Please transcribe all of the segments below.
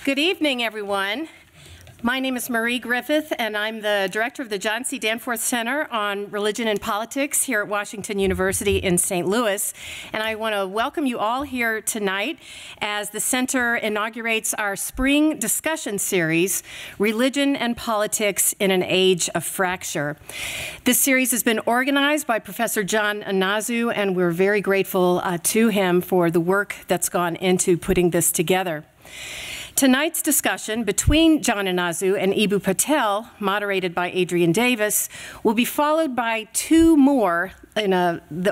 Good evening, everyone. My name is Marie Griffith, and I'm the director of the John C. Danforth Center on Religion and Politics here at Washington University in St. Louis. And I want to welcome you all here tonight as the center inaugurates our spring discussion series, Religion and Politics in an Age of Fracture. This series has been organized by Professor John Inazu, and we're very grateful to him for the work that's gone into putting this together. Tonight's discussion between John Inazu and Eboo Patel, moderated by Adrienne Davis, will be followed by two more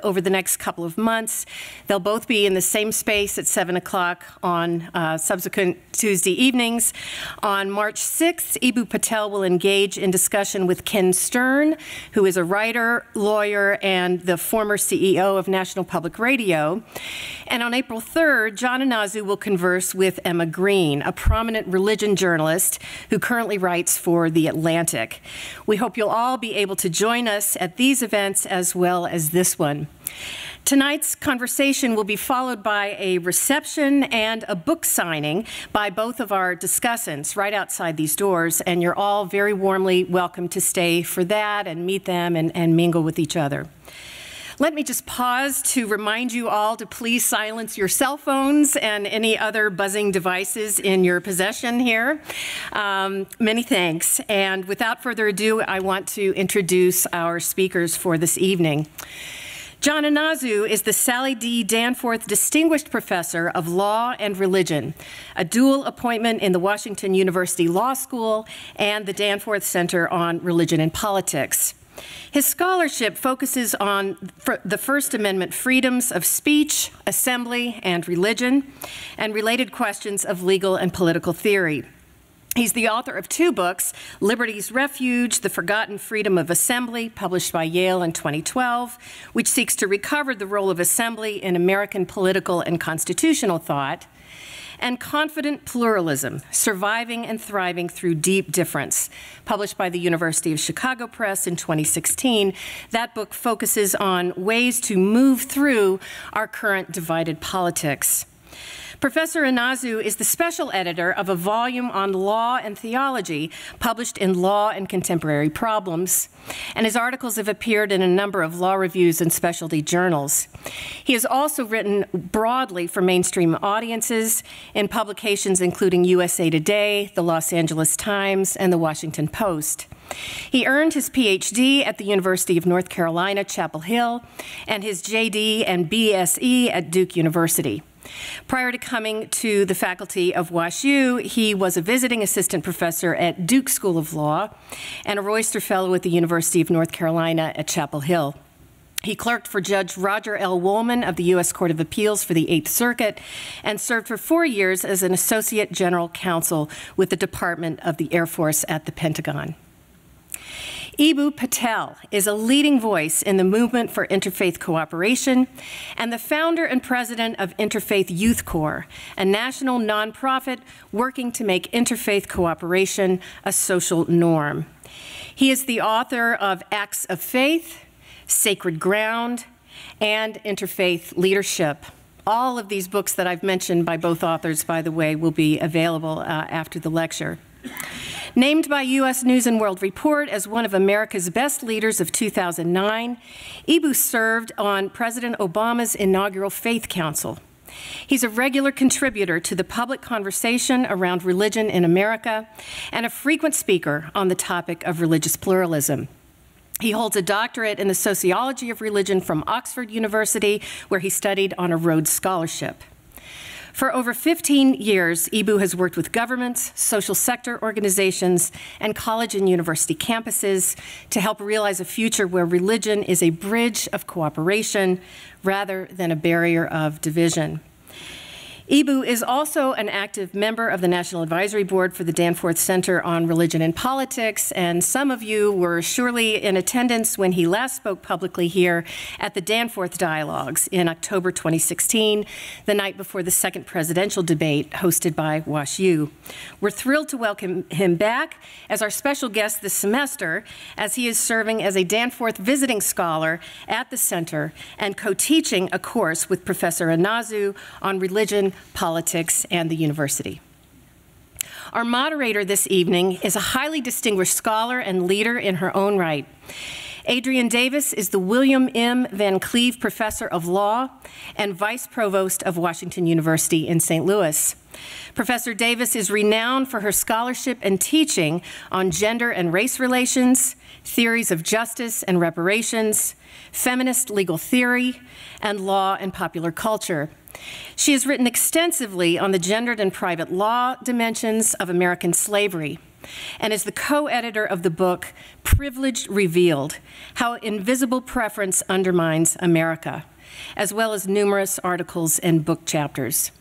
over the next couple of months. They'll both be in the same space at 7 o'clock on subsequent Tuesday evenings. On March 6th, Eboo Patel will engage in discussion with Ken Stern, who is a writer, lawyer, and the former CEO of National Public Radio. And on April 3rd, John Inazu will converse with Emma Green, a prominent religion journalist who currently writes for The Atlantic. We hope you'll all be able to join us at these events as well as this one. Tonight's conversation will be followed by a reception and a book signing by both of our discussants right outside these doors, and you're all very warmly welcome to stay for that and meet them and mingle with each other. Let me just pause to remind you all to please silence your cell phones and any other buzzing devices in your possession here. Many thanks. And without further ado, I want to introduce our speakers for this evening. John Inazu is the Sally D. Danforth Distinguished Professor of Law and Religion, a dual appointment in the Washington University Law School and the Danforth Center on Religion and Politics. His scholarship focuses on the First Amendment freedoms of speech, assembly, and religion, and related questions of legal and political theory. He's the author of two books, Liberty's Refuge, The Forgotten Freedom of Assembly, published by Yale in 2012, which seeks to recover the role of assembly in American political and constitutional thought, and Confident Pluralism, Surviving and Thriving Through Deep Difference, published by the University of Chicago Press in 2016. That book focuses on ways to move through our current divided politics. Professor Inazu is the special editor of a volume on law and theology published in Law and Contemporary Problems, and his articles have appeared in a number of law reviews and specialty journals. He has also written broadly for mainstream audiences in publications including USA Today, the Los Angeles Times, and the Washington Post. He earned his PhD at the University of North Carolina, Chapel Hill, and his JD and BSE at Duke University. Prior to coming to the faculty of WashU, he was a visiting assistant professor at Duke School of Law and a Royster Fellow at the University of North Carolina at Chapel Hill. He clerked for Judge Roger L. Woolman of the U.S. Court of Appeals for the Eighth Circuit and served for 4 years as an associate general counsel with the Department of the Air Force at the Pentagon. Eboo Patel is a leading voice in the movement for interfaith cooperation and the founder and president of Interfaith Youth Core, a national nonprofit working to make interfaith cooperation a social norm. He is the author of Acts of Faith, Sacred Ground, and Interfaith Leadership. All of these books that I've mentioned by both authors, by the way, will be available after the lecture. Named by U.S. News & World Report as one of America's best leaders of 2009, Eboo served on President Obama's inaugural Faith Council. He's a regular contributor to the public conversation around religion in America and a frequent speaker on the topic of religious pluralism. He holds a doctorate in the sociology of religion from Oxford University, where he studied on a Rhodes Scholarship. For over 15 years, Eboo has worked with governments, social sector organizations, and college and university campuses to help realize a future where religion is a bridge of cooperation rather than a barrier of division. Eboo is also an active member of the National Advisory Board for the Danforth Center on Religion and Politics, and some of you were surely in attendance when he last spoke publicly here at the Danforth Dialogues in October 2016, the night before the second presidential debate hosted by WashU. We're thrilled to welcome him back as our special guest this semester, as he is serving as a Danforth visiting scholar at the center and co-teaching a course with Professor Inazu on religion, politics, and the university. Our moderator this evening is a highly distinguished scholar and leader in her own right. Adrienne Davis is the William M. Van Cleve Professor of Law and Vice Provost of Washington University in St. Louis. Professor Davis is renowned for her scholarship and teaching on gender and race relations, theories of justice and reparations, feminist legal theory, and law and popular culture. She has written extensively on the gendered and private law dimensions of American slavery, and is the co-editor of the book, Privilege Revealed: How Invisible Preference Undermines America, as well as numerous articles and book chapters.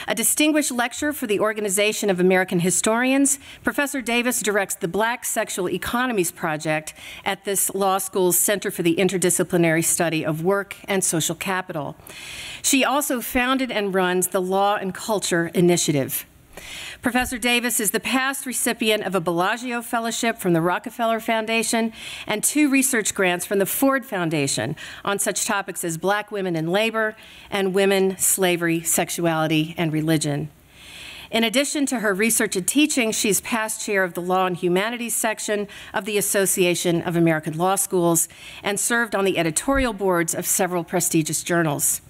A distinguished lecturer for the Organization of American Historians, Professor Davis directs the Black Sexual Economies Project at this law school's Center for the Interdisciplinary Study of Work and Social Capital. She also founded and runs the Law and Culture Initiative. Professor Davis is the past recipient of a Bellagio Fellowship from the Rockefeller Foundation and 2 research grants from the Ford Foundation on such topics as Black women in labor and women, slavery, sexuality, and religion. In addition to her research and teaching, she's past chair of the Law and Humanities section of the Association of American Law Schools and served on the editorial boards of several prestigious journals.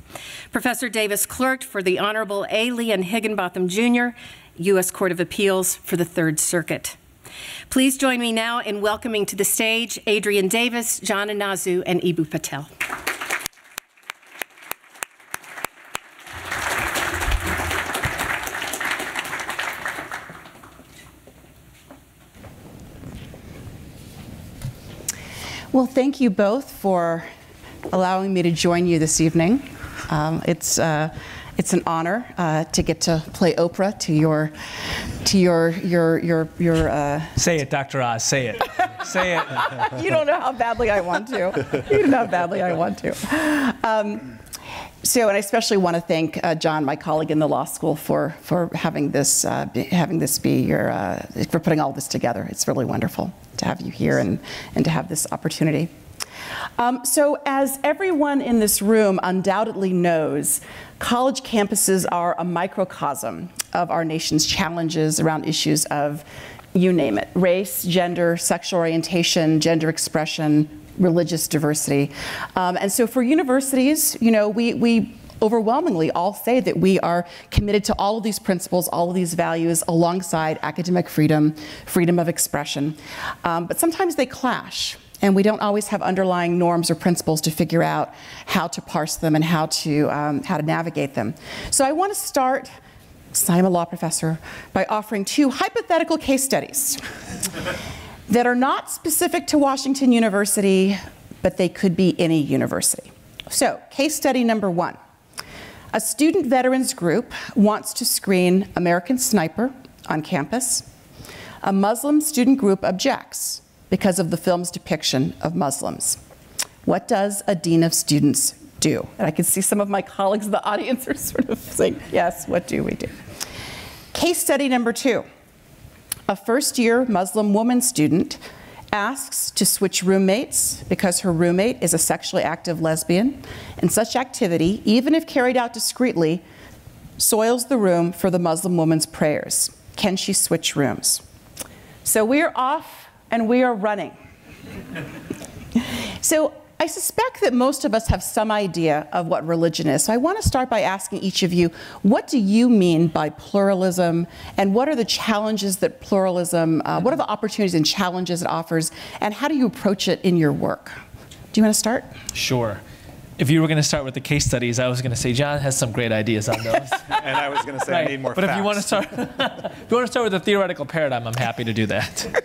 Professor Davis clerked for the Honorable A. Leon Higginbotham, Jr., U.S. Court of Appeals for the Third Circuit. Please join me now in welcoming to the stage Adrienne Davis, John Inazu, and Eboo Patel. Well, thank you both for allowing me to join you this evening. It's an honor to get to play Oprah to your Say it, Dr. Oz, say it. Say it. You don't know how badly I want to. You don't know how badly I want to. And I especially want to thank John, my colleague in the law school, for having this be your for putting all this together. It's really wonderful to have you here and to have this opportunity. So as everyone in this room undoubtedly knows, college campuses are a microcosm of our nation's challenges around issues of, you name it, race, gender, sexual orientation, gender expression, religious diversity. And so for universities, you know, we overwhelmingly all say that we are committed to all of these principles, all of these values, alongside academic freedom, freedom of expression. But sometimes they clash, and we don't always have underlying norms or principles to figure out how to parse them and how to navigate them. So I want to start, because I'm a law professor, by offering 2 hypothetical case studies that are not specific to Washington University, but they could be any university. So, case study number 1. A student veterans group wants to screen American Sniper on campus. A Muslim student group objects because of the film's depiction of Muslims. What does a dean of students do? And I can see some of my colleagues in the audience are sort of saying, yes, what do we do? Case study number 2. A first-year Muslim woman student asks to switch roommates because her roommate is a sexually active lesbian, and such activity, even if carried out discreetly, soils the room for the Muslim woman's prayers. Can she switch rooms? So we're off and we are running. So I suspect that most of us have some idea of what religion is. So I want to start by asking each of you, what do you mean by pluralism, and what are the challenges that pluralism, what are the opportunities and challenges it offers, and how do you approach it in your work? Do you want to start? Sure. If you were going to start with the case studies, I was going to say John has some great ideas on those. And I was going to say right. I need more but facts. If you want to start with the theoretical paradigm, I'm happy to do that.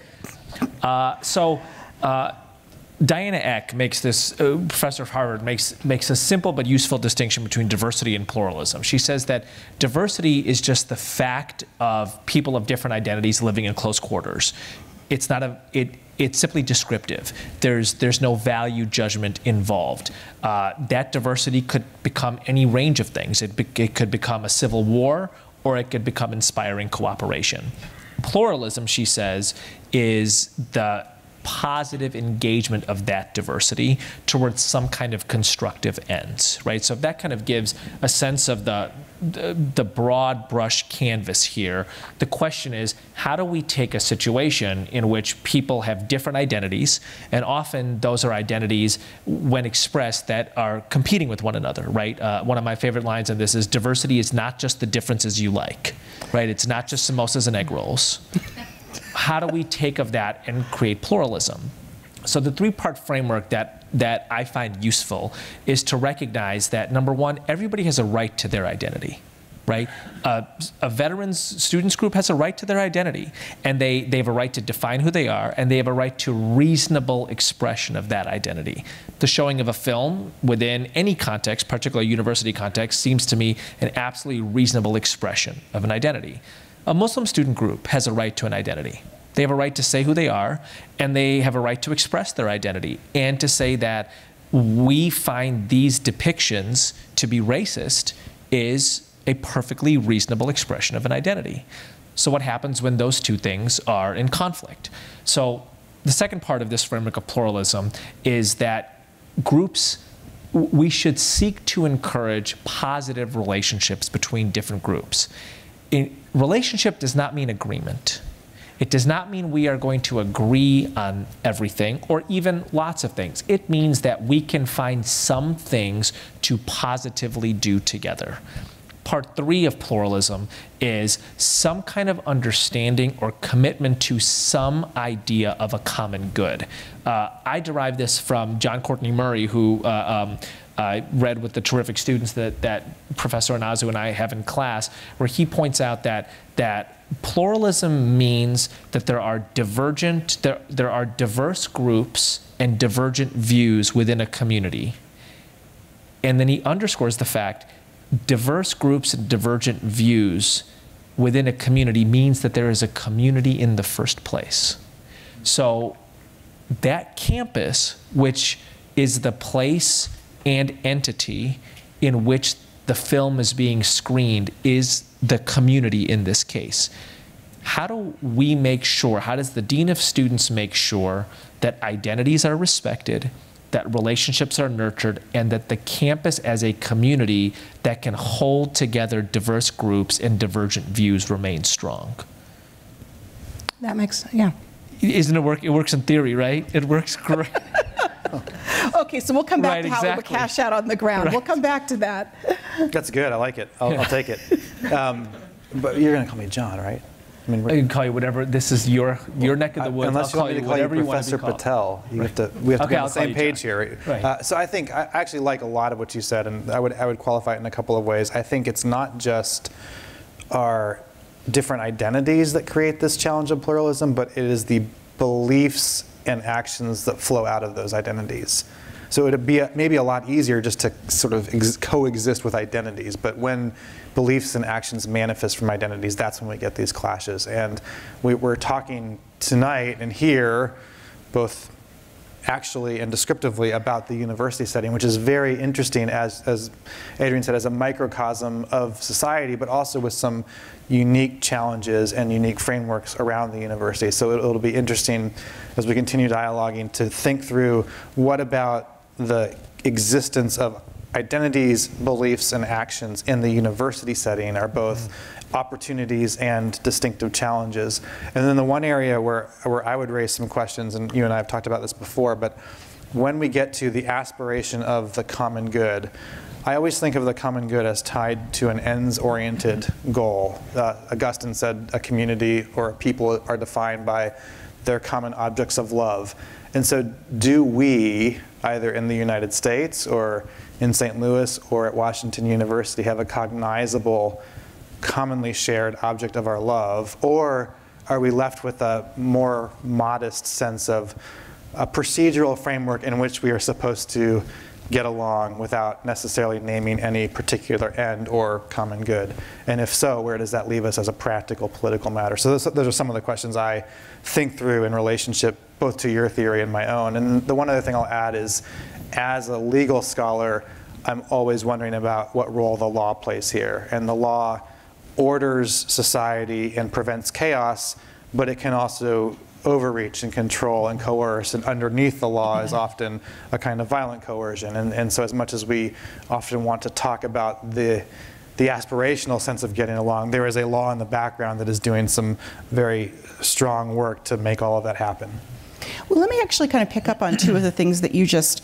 Diana Eck makes this, professor of Harvard, makes a simple but useful distinction between diversity and pluralism. She says that diversity is just the fact of people of different identities living in close quarters. It's not it's simply descriptive. There's no value judgment involved. That diversity could become any range of things. It could become a civil war, or it could become inspiring cooperation. Pluralism, she says, is the positive engagement of that diversity towards some kind of constructive ends, right? So that kind of gives a sense of the the broad brush canvas here. The question is, how do we take a situation in which people have different identities, and often those are identities, when expressed, that are competing with one another, right? One of my favorite lines on this is, diversity is not just the differences you like, right? It's not just samosas and egg rolls. How do we take of that and create pluralism? So the three-part framework that I find useful is to recognize that, number one, everybody has a right to their identity, right? A veterans students group has a right to their identity, and they have a right to define who they are, and they have a right to reasonable expression of that identity. The showing of a film within any context, particularly university context, seems to me an absolutely reasonable expression of an identity. A Muslim student group has a right to an identity. They have a right to say who they are, and they have a right to express their identity, and to say that we find these depictions to be racist is a perfectly reasonable expression of an identity. So what happens when those two things are in conflict? So the second part of this framework of pluralism is that groups, we should seek to encourage positive relationships between different groups. Relationship does not mean agreement. It does not mean we are going to agree on everything or even lots of things. It means that we can find some things to positively do together. Part 3 of pluralism is some kind of understanding or commitment to some idea of a common good. I derive this from John Courtney Murray, who I read with the terrific students that Professor Inazu and I have in class, where he points out that pluralism means that there are diverse groups and divergent views within a community. And then he underscores the fact diverse groups and divergent views within a community means that there is a community in the first place. So that campus, which is the place and entity in which the film is being screened, is the community in this case. How do we make sure, how does the Dean of Students make sure that identities are respected, that relationships are nurtured, and that the campus as a community that can hold together diverse groups and divergent views remains strong? That makes, yeah. Isn't it work? It works in theory, right? It works great. Okay, so we'll come back Right, to how exactly. it would cash out on the ground. Right. We'll come back to that. That's good. I like it. I'll take it. But you're going to call me John, right? I mean, I can call you whatever. This is your neck of the woods. unless I'll you call want me to call you you whatever you want to Professor be called. Patel, we have to Okay, be on I'll the call same you page John. here. Right. So I think I actually like a lot of what you said, and I would qualify it in a couple of ways. I think it's not just our different identities that create this challenge of pluralism, but it is the beliefs and actions that flow out of those identities. So it would be maybe a lot easier just to sort of coexist with identities, but when beliefs and actions manifest from identities, that's when we get these clashes. And we're talking tonight and here, both actually and descriptively, about the university setting, which is very interesting, as Adrienne said, as a microcosm of society, but also with some unique challenges and unique frameworks around the university. So it'll be interesting as we continue dialoguing to think through what about the existence of identities, beliefs, and actions in the university setting are both opportunities and distinctive challenges. And then the one area where I would raise some questions, and you and I have talked about this before, but when we get to the aspiration of the common good, I always think of the common good as tied to an ends-oriented goal. Augustine said a community or a people are defined by their common objects of love. And so do we, either in the United States or in St. Louis or at Washington University, have a cognizable, commonly shared object of our love? Or are we left with a more modest sense of a procedural framework in which we are supposed to get along without necessarily naming any particular end or common good? And if so, where does that leave us as a practical political matter? So those are some of the questions I think through in relationship both to your theory and my own. And the one other thing I'll add is, as a legal scholar, I'm always wondering about what role the law plays here. And the law orders society and prevents chaos, but it can also overreach and control and coerce, and underneath the law is often a kind of violent coercion. And so as much as we often want to talk about the the aspirational sense of getting along. There is a law in the background that is doing some very strong work to make all of that happen. Well, let me actually kind of pick up on two of the things that you just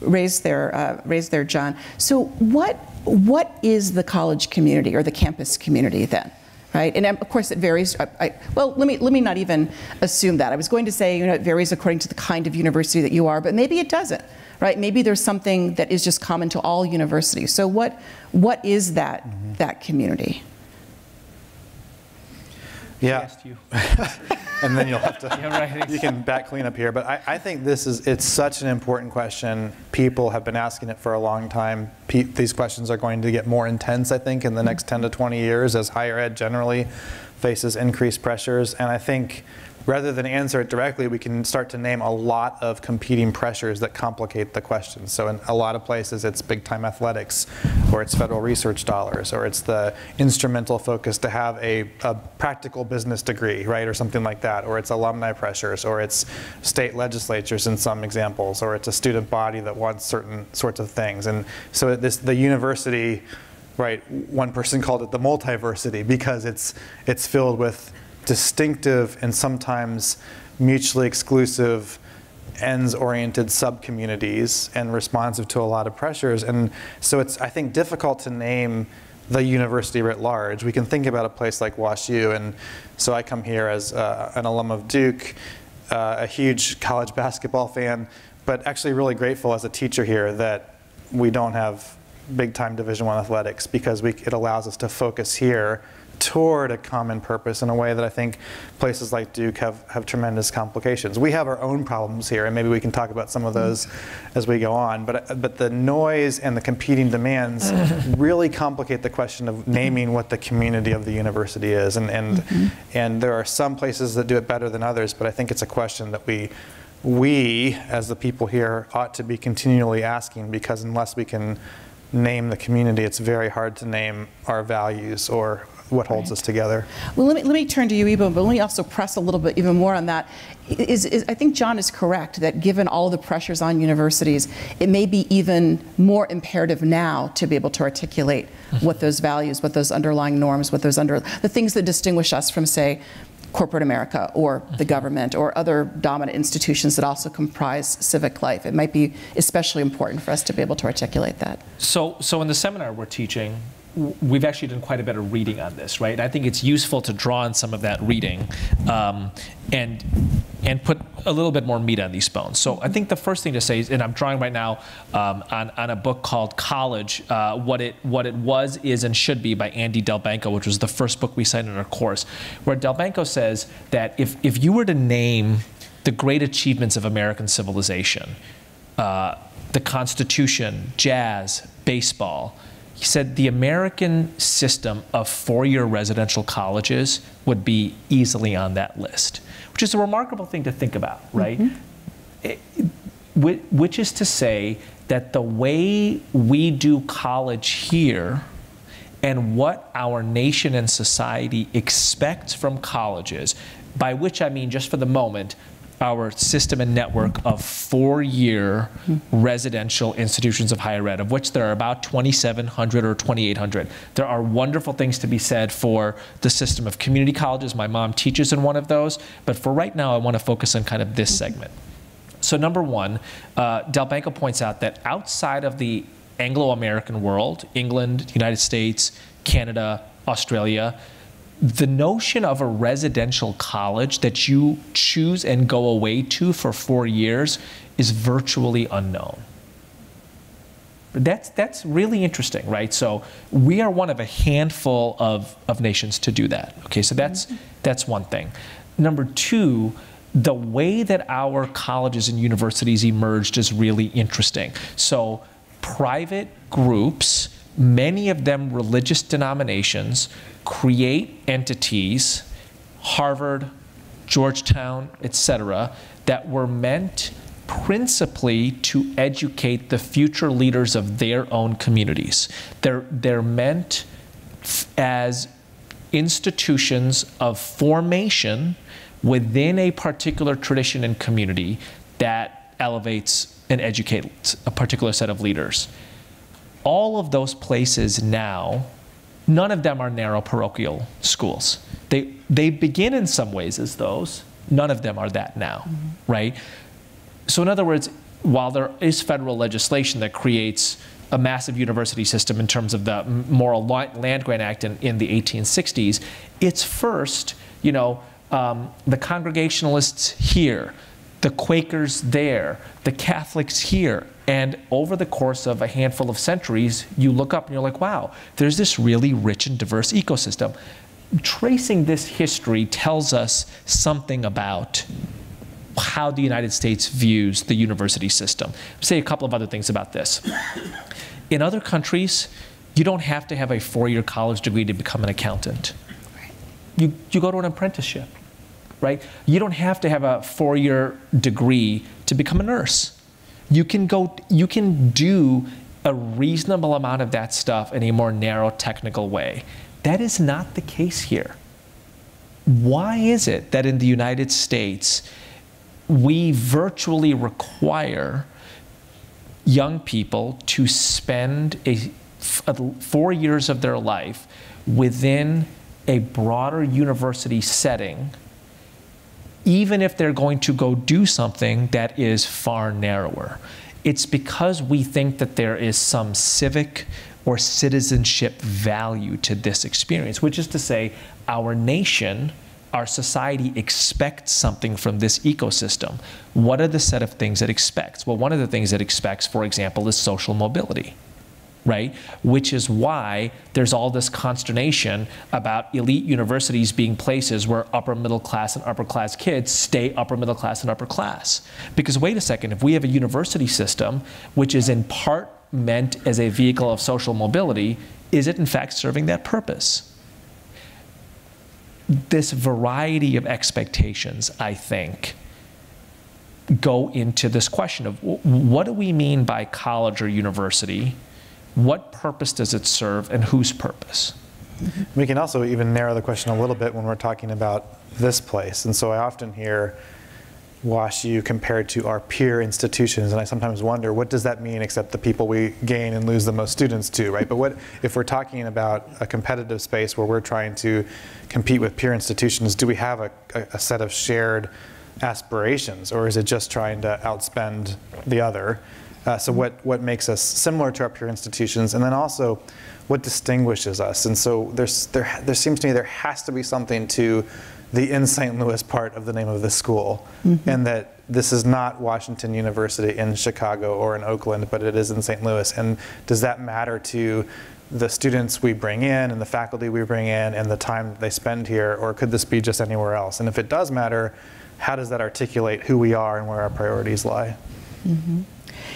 raised there, John. So what is the college community or the campus community then? Right, and of course it varies. Well, let me not even assume that. I was going to say, it varies according to the kind of university that you are, but maybe it doesn't. Right? Maybe there's something that is just common to all universities. So what is that that community? Yeah. You. And then you'll have to, yeah, right. You can back clean up here. But I think it's such an important question. People have been asking it for a long time. These questions are going to get more intense, I think, in the next 10 to 20 years as higher ed generally faces increased pressures. And I think rather than answer it directly, we can start to name a lot of competing pressures that complicate the question. So in a lot of places, it's big-time athletics, or it's federal research dollars, or it's the instrumental focus to have a practical business degree, right, or something like that, or it's alumni pressures, or it's state legislatures in some examples, or it's a student body that wants certain sorts of things. And so the university, right, one person called it the multiversity because it's filled with distinctive and sometimes mutually exclusive ends-oriented sub-communities and responsive to a lot of pressures. And so it's, I think, difficult to name the university writ large. We can think about a place like WashU, and so I come here as an alum of Duke, a huge college basketball fan, but actually really grateful as a teacher here that we don't have big-time Division I athletics because it allows us to focus here toward a common purpose in a way that I think places like Duke have tremendous complications. We have our own problems here, and maybe we can talk about some of those as we go on, but the noise and the competing demands really complicate the question of naming what the community of the university is, and there are some places that do it better than others, but I think it's a question that we as the people here ought to be continually asking, because unless we can name the community, it's very hard to name our values or what holds us together. Well, let me turn to you, Eboo, but let me also press a little bit even more on that. I think John is correct that given all of the pressures on universities, it may be even more imperative now to be able to articulate what those values, what those underlying norms, the things that distinguish us from, say, corporate America or the government or other dominant institutions that also comprise civic life. It might be especially important for us to be able to articulate that. So in the seminar we're teaching, we've actually done quite a bit of reading on this, right? I think it's useful to draw on some of that reading and put a little bit more meat on these bones. So I think the first thing to say is, and I'm drawing right now on a book called College, What It Was, Is, and Should Be by Andy Delbanco, which was the first book we cited in our course, where Delbanco says that if you were to name the great achievements of American civilization, the Constitution, jazz, baseball, he said the American system of four-year residential colleges would be easily on that list, which is a remarkable thing to think about, right? Which is to say that the way we do college here and what our nation and society expects from colleges, by which I mean, just for the moment, our system and network of four-year residential institutions of higher ed, of which there are about 2,700 or 2,800. There are wonderful things to be said for the system of community colleges. My mom teaches in one of those, but for right now, I want to focus on kind of this segment. So number one, Delbanco points out that outside of the Anglo-American world, England, United States, Canada, Australia, the notion of a residential college that you choose and go away to for 4 years is virtually unknown. That's really interesting, right? So we are one of a handful of nations to do that. Okay, so that's one thing. Number two, the way that our colleges and universities emerged is really interesting. So private groups, many of them religious denominations, create entities, Harvard, Georgetown, etc., that were meant principally to educate the future leaders of their own communities. They're meant as institutions of formation within a particular tradition and community that elevates and educates a particular set of leaders. all of those places now, none of them are narrow parochial schools. They begin in some ways as those. None of them are that now, right? So in other words, while there is federal legislation that creates a massive university system in terms of the Moral Land Grant Act in the 1860s, it's first, the Congregationalists here, the Quakers there, the Catholics here. And over the course of a handful of centuries, you look up and you're like, wow, there's this really rich and diverse ecosystem. Tracing this history tells us something about how the United States views the university system. I'll say a couple of other things about this. In other countries, you don't have to have a 4-year college degree to become an accountant. You go to an apprenticeship, right? You don't have to have a 4-year degree to become a nurse. You can do a reasonable amount of that stuff in a more narrow technical way. That is not the case here. Why is it that in the United States, we virtually require young people to spend 4 years of their life within a broader university setting, even if they're going to go do something that is far narrower? It's because we think that there is some civic or citizenship value to this experience, which is to say, our nation, our society expects something from this ecosystem. What are the set of things it expects? Well, one of the things it expects, for example, is social mobility, right? Which is why there's all this consternation about elite universities being places where upper middle class and upper class kids stay upper middle class and upper class. Because wait a second, if we have a university system which is in part meant as a vehicle of social mobility, is it in fact serving that purpose? This variety of expectations, I think, go into this question of what do we mean by college or university? What purpose does it serve, and whose purpose? We can also even narrow the question a little bit when we're talking about this place. And so I often hear WashU compared to our peer institutions, and I sometimes wonder, what does that mean except the people we gain and lose the most students to, right? But what if we're talking about a competitive space where we're trying to compete with peer institutions, do we have a set of shared aspirations, or is it just trying to outspend the other? So what makes us similar to our peer institutions, and then also what distinguishes us? And so there seems to me there has to be something to the in St. Louis part of the name of this school, and that this is not Washington University in Chicago or in Oakland, but it is in St. Louis. And does that matter to the students we bring in and the faculty we bring in and the time that they spend here, or could this be just anywhere else? And if it does matter, how does that articulate who we are and where our priorities lie?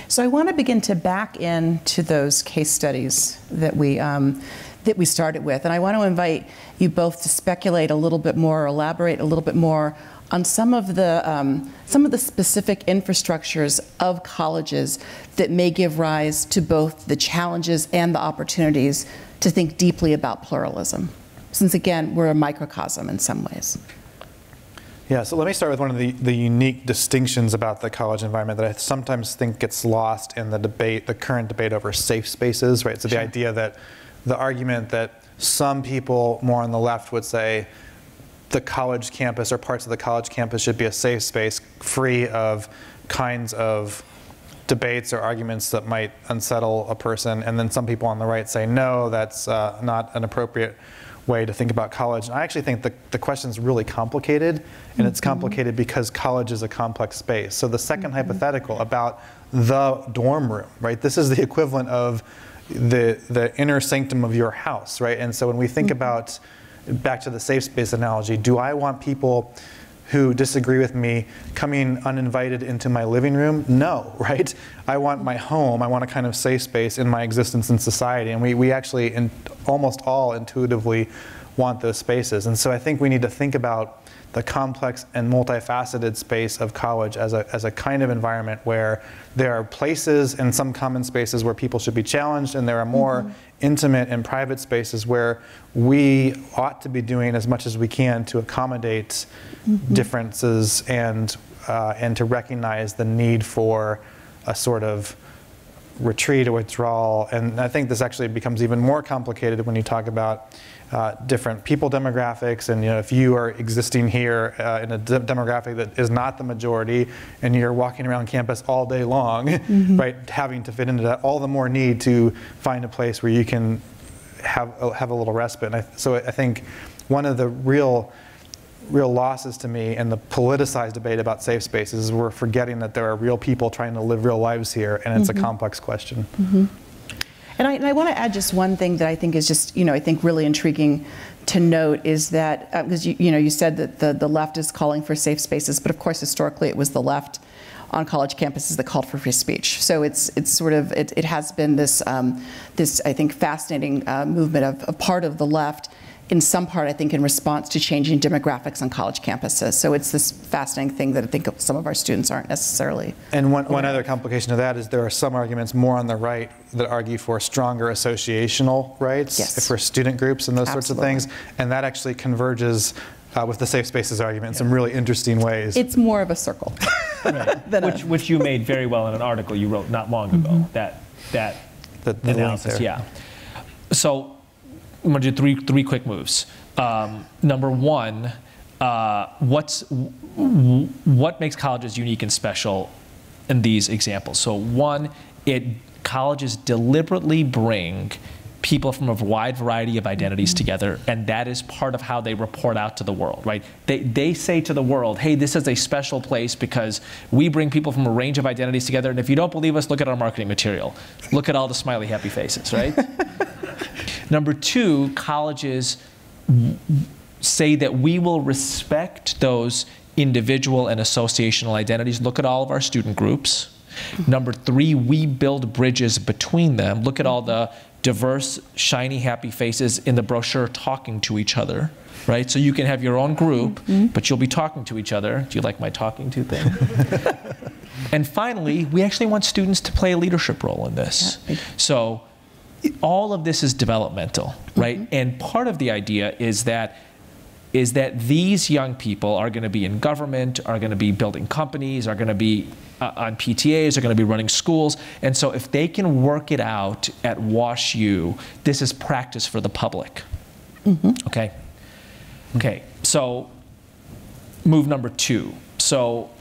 So I want to begin to back into those case studies that we started with, and I want to invite you both to speculate a little bit more, or elaborate a little bit more on some of the specific infrastructures of colleges that may give rise to both the challenges and the opportunities to think deeply about pluralism, since again we're a microcosm in some ways. Yeah, so let me start with one of the unique distinctions about the college environment that I sometimes think gets lost in the debate, the current debate over safe spaces, right? So the idea that the argument that some people more on the left would say the college campus or parts of the college campus should be a safe space free of kinds of debates or arguments that might unsettle a person, and then some people on the right say no, that's not an appropriate way to think about college. And I actually think the question's really complicated, and it's complicated because college is a complex space. So the second hypothetical about the dorm room, right? This is the equivalent of the inner sanctum of your house, right? And so when we think about, back to the safe space analogy, do I want people who disagree with me coming uninvited into my living room? No, right? I want my home, I want a kind of safe space in my existence in society, and we actually almost all intuitively want those spaces. And so I think we need to think about the complex and multifaceted space of college as a kind of environment where there are places and some common spaces where people should be challenged, and there are more intimate and private spaces where we ought to be doing as much as we can to accommodate differences and to recognize the need for a sort of retreat or withdrawal. And I think this actually becomes even more complicated when you talk about different people demographics, and if you are existing here in a demographic that is not the majority, and you're walking around campus all day long, right, having to fit into that, all the more need to find a place where you can have a little respite. And so I think one of the real losses to me in the politicized debate about safe spaces is we're forgetting that there are real people trying to live real lives here, and it's a complex question. And I want to add just one thing that I think is just, I think really intriguing to note is that, because you said that the left is calling for safe spaces, but of course historically it was the left on college campuses that called for free speech. So it has been this I think fascinating movement of a part of the left, in some part I think in response to changing demographics on college campuses. So it's this fascinating thing that I think some of our students aren't necessarily. And one other complication of that is there are some arguments more on the right that argue for stronger associational rights for student groups and those sorts of things. And that actually converges with the safe spaces argument in some really interesting ways. It's more of a circle. Right. Which you made very well in an article you wrote not long ago, that the analysis, So I'm going to do three quick moves. Number one, what makes colleges unique and special in these examples? So one, colleges deliberately bring people from a wide variety of identities together, and that is part of how they report out to the world, right? They say to the world, hey, this is a special place because we bring people from a range of identities together, and if you don't believe us, look at our marketing material. Look at all the smiley, happy faces, right? Number two, colleges say that we will respect those individual and associational identities. Look at all of our student groups. Number three, we build bridges between them. Look at all the diverse, shiny, happy faces in the brochure talking to each other, right? So you can have your own group, but you'll be talking to each other. Do you like my talking to thing? And finally, we actually want students to play a leadership role in this. So all of this is developmental, right? And part of the idea is that these young people are going to be in government, are going to be building companies, are going to be on PTAs, are going to be running schools. And so if they can work it out at Wash U, this is practice for the public. Okay? Okay, so move number two. So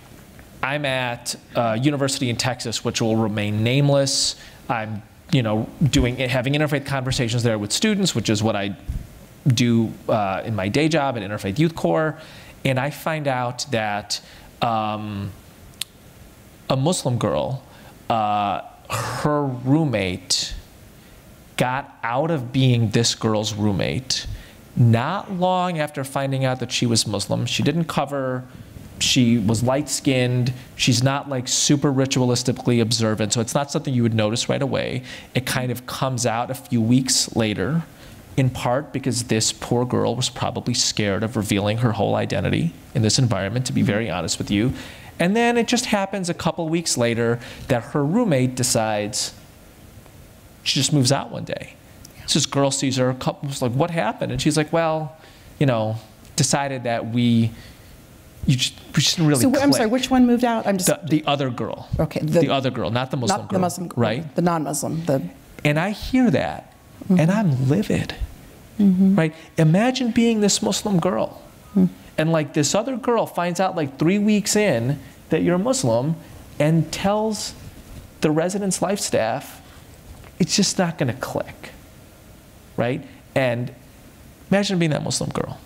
I'm at a university in Texas, which will remain nameless. I'm having interfaith conversations there with students, which is what I do in my day job at Interfaith Youth Core. And I find out that a Muslim girl, her roommate got out of being this girl's roommate not long after finding out that she was Muslim. She didn't cover. She was light-skinned. She's not like super ritualistically observant, so it's not something you would notice right away. It kind of comes out a few weeks later, in part because this poor girl was probably scared of revealing her whole identity in this environment, to be very honest with you. And then it just happens a couple weeks later that her roommate decides, she just moves out one day. So this girl sees her, was like, what happened? And she's like, well, decided that we just didn't really click. I'm sorry, which one moved out? The other girl. Okay. The other girl, not the Muslim girl. The Muslim girl. Right? The non-Muslim. And I hear that, and I'm livid. Right? Imagine being this Muslim girl. And like this other girl finds out like 3 weeks in that you're Muslim and tells the residence life staff, it's just not going to click. Right? And imagine being that Muslim girl.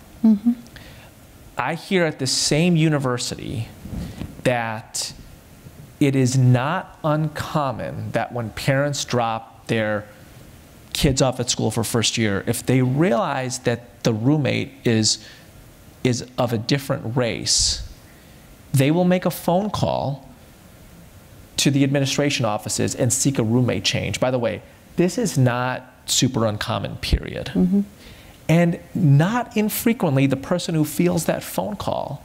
I hear at the same university that it is not uncommon that when parents drop their kids off at school for first year, if they realize that the roommate is of a different race, they will make a phone call to the administration offices and seek a roommate change. By the way, this is not super uncommon, period. And not infrequently, the person who feels that phone call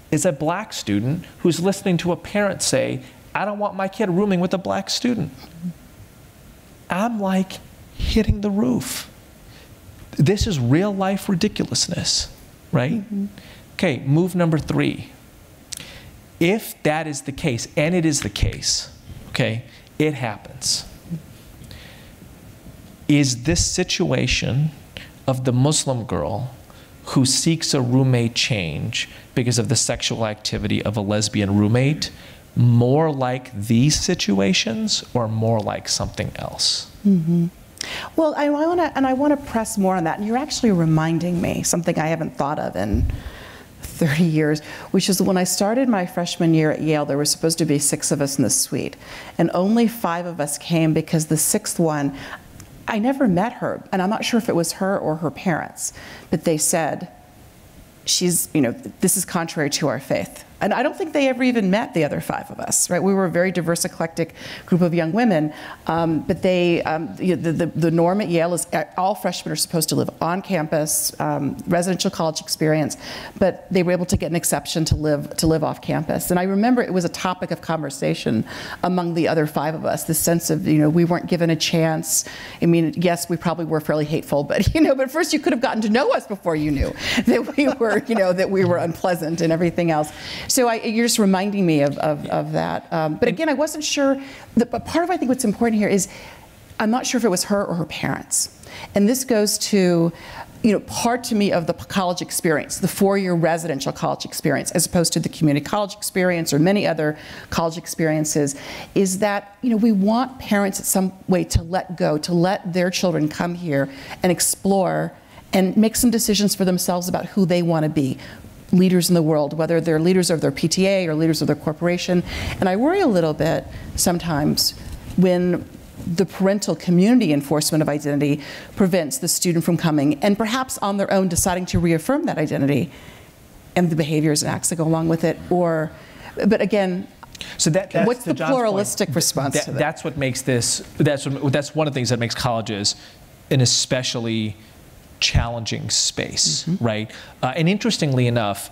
is a black student who's listening to a parent say, I don't want my kid rooming with a black student. I'm like hitting the roof. This is real life ridiculousness, right? Okay, move number three. If that is the case, and it is the case, okay, it happens. is this situation of the Muslim girl who seeks a roommate change because of the sexual activity of a lesbian roommate more like these situations or more like something else? Mm-hmm. Well, I want to press more on that. And you're actually reminding me something I haven't thought of in 30 years, which is when I started my freshman year at Yale, there were supposed to be 6 of us in the suite. And only 5 of us came because the 6th one, I never met her. And I'm not sure if it was her or her parents, but they said, she's, you know, this is contrary to our faith. And I don't think they ever even met the other 5 of us, right? We were a very diverse, eclectic group of young women, but they, the norm at Yale is all freshmen are supposed to live on campus, residential college experience, but they were able to get an exception to live off campus. And I remember it was a topic of conversation among the other 5 of us, this sense of, you know, we weren't given a chance. I mean, yes, we probably were fairly hateful, but, you know, but first you could have gotten to know us before you knew that we were, you know, that we were unpleasant and everything else. So you're just reminding me of that. But again, I wasn't sure. But part of I think what's important here is I'm not sure if it was her or her parents. And this goes to, you know, part to me of the college experience, the 4-year residential college experience, as opposed to the community college experience or many other college experiences, is that, you know, we want parents at some way to let go, to let their children come here and explore and make some decisions for themselves about who they want to be. Leaders in the world, whether they're leaders of their PTA or leaders of their corporation. And I worry a little bit sometimes when the parental community enforcement of identity prevents the student from coming and perhaps on their own deciding to reaffirm that identity and the behaviors and acts that go along with it. Or, but again, so that's what's the pluralistic response to that? That's what makes this, that's one of the things that makes colleges an especially challenging space, mm-hmm. right? And interestingly enough,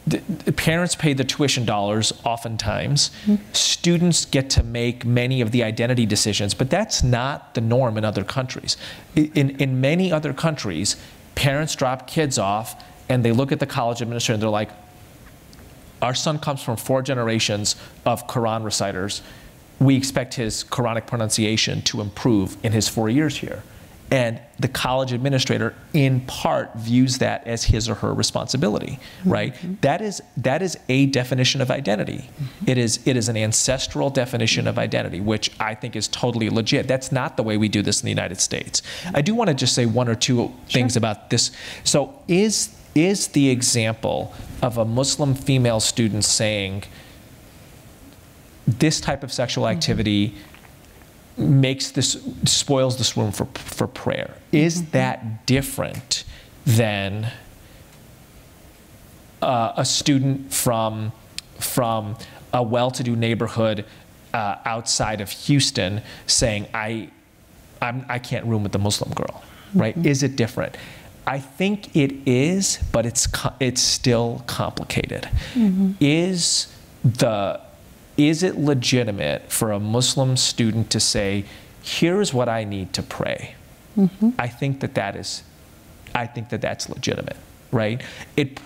the parents pay the tuition dollars oftentimes. Mm-hmm. Students get to make many of the identity decisions, but that's not the norm in other countries. In many other countries, parents drop kids off and they look at the college administrator and they're like, our son comes from 4 generations of Quran reciters. We expect his Quranic pronunciation to improve in his 4 years here. And the college administrator, in part, views that as his or her responsibility, right? Mm-hmm. That is a definition of identity. Mm-hmm. It is an ancestral definition of identity, which I think is totally legit. That's not the way we do this in the United States. I do want to just say 1 or 2 things about this. So is the example of a Muslim female student saying this type of sexual activity spoils this room for prayer? Is mm-hmm. that different than a student from a well-to-do neighborhood outside of Houston saying, I can't room with the Muslim girl, right? Mm-hmm. Is it different? I think it is, but it's still complicated. Mm-hmm. Is it legitimate for a Muslim student to say, here's what I need to pray? Mm-hmm. I think that's legitimate, right? It's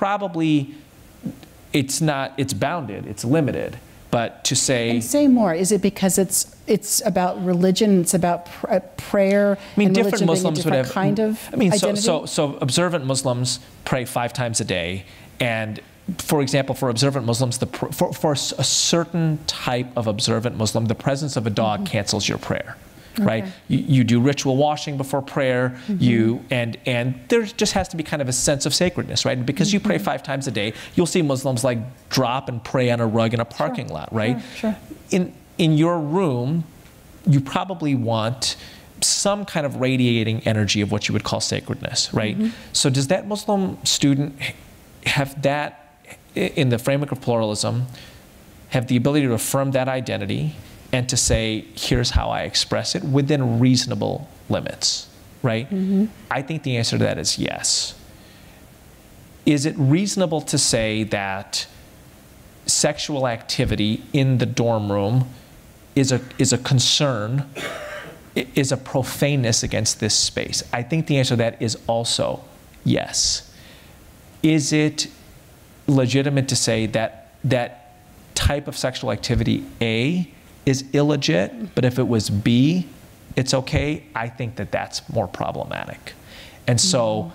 bounded, it's limited, but to say... And say more, is it because it's about religion, it's about prayer, I mean, and different Muslims would have kind of identity? So observant Muslims pray 5 times a day, and for example, for observant Muslims, for a certain type of observant Muslim, the presence of a dog mm-hmm. cancels your prayer, right? Okay. You do ritual washing before prayer, mm-hmm. and there just has to be kind of a sense of sacredness, right? And because mm-hmm. you pray 5 times a day, you'll see Muslims like drop and pray on a rug in a parking lot, right? Sure. In your room, you probably want some kind of radiating energy of what you would call sacredness, right? Mm-hmm. So does that Muslim student have that, in the framework of pluralism, have the ability to affirm that identity and to say, here's how I express it within reasonable limits, right? Mm-hmm. I think the answer to that is yes. Is it reasonable to say that sexual activity in the dorm room is a concern, is a profaneness against this space? I think the answer to that is also yes. Is it legitimate to say that that type of sexual activity, A, is illegit, but if it was B, it's okay, I think that that's more problematic. And so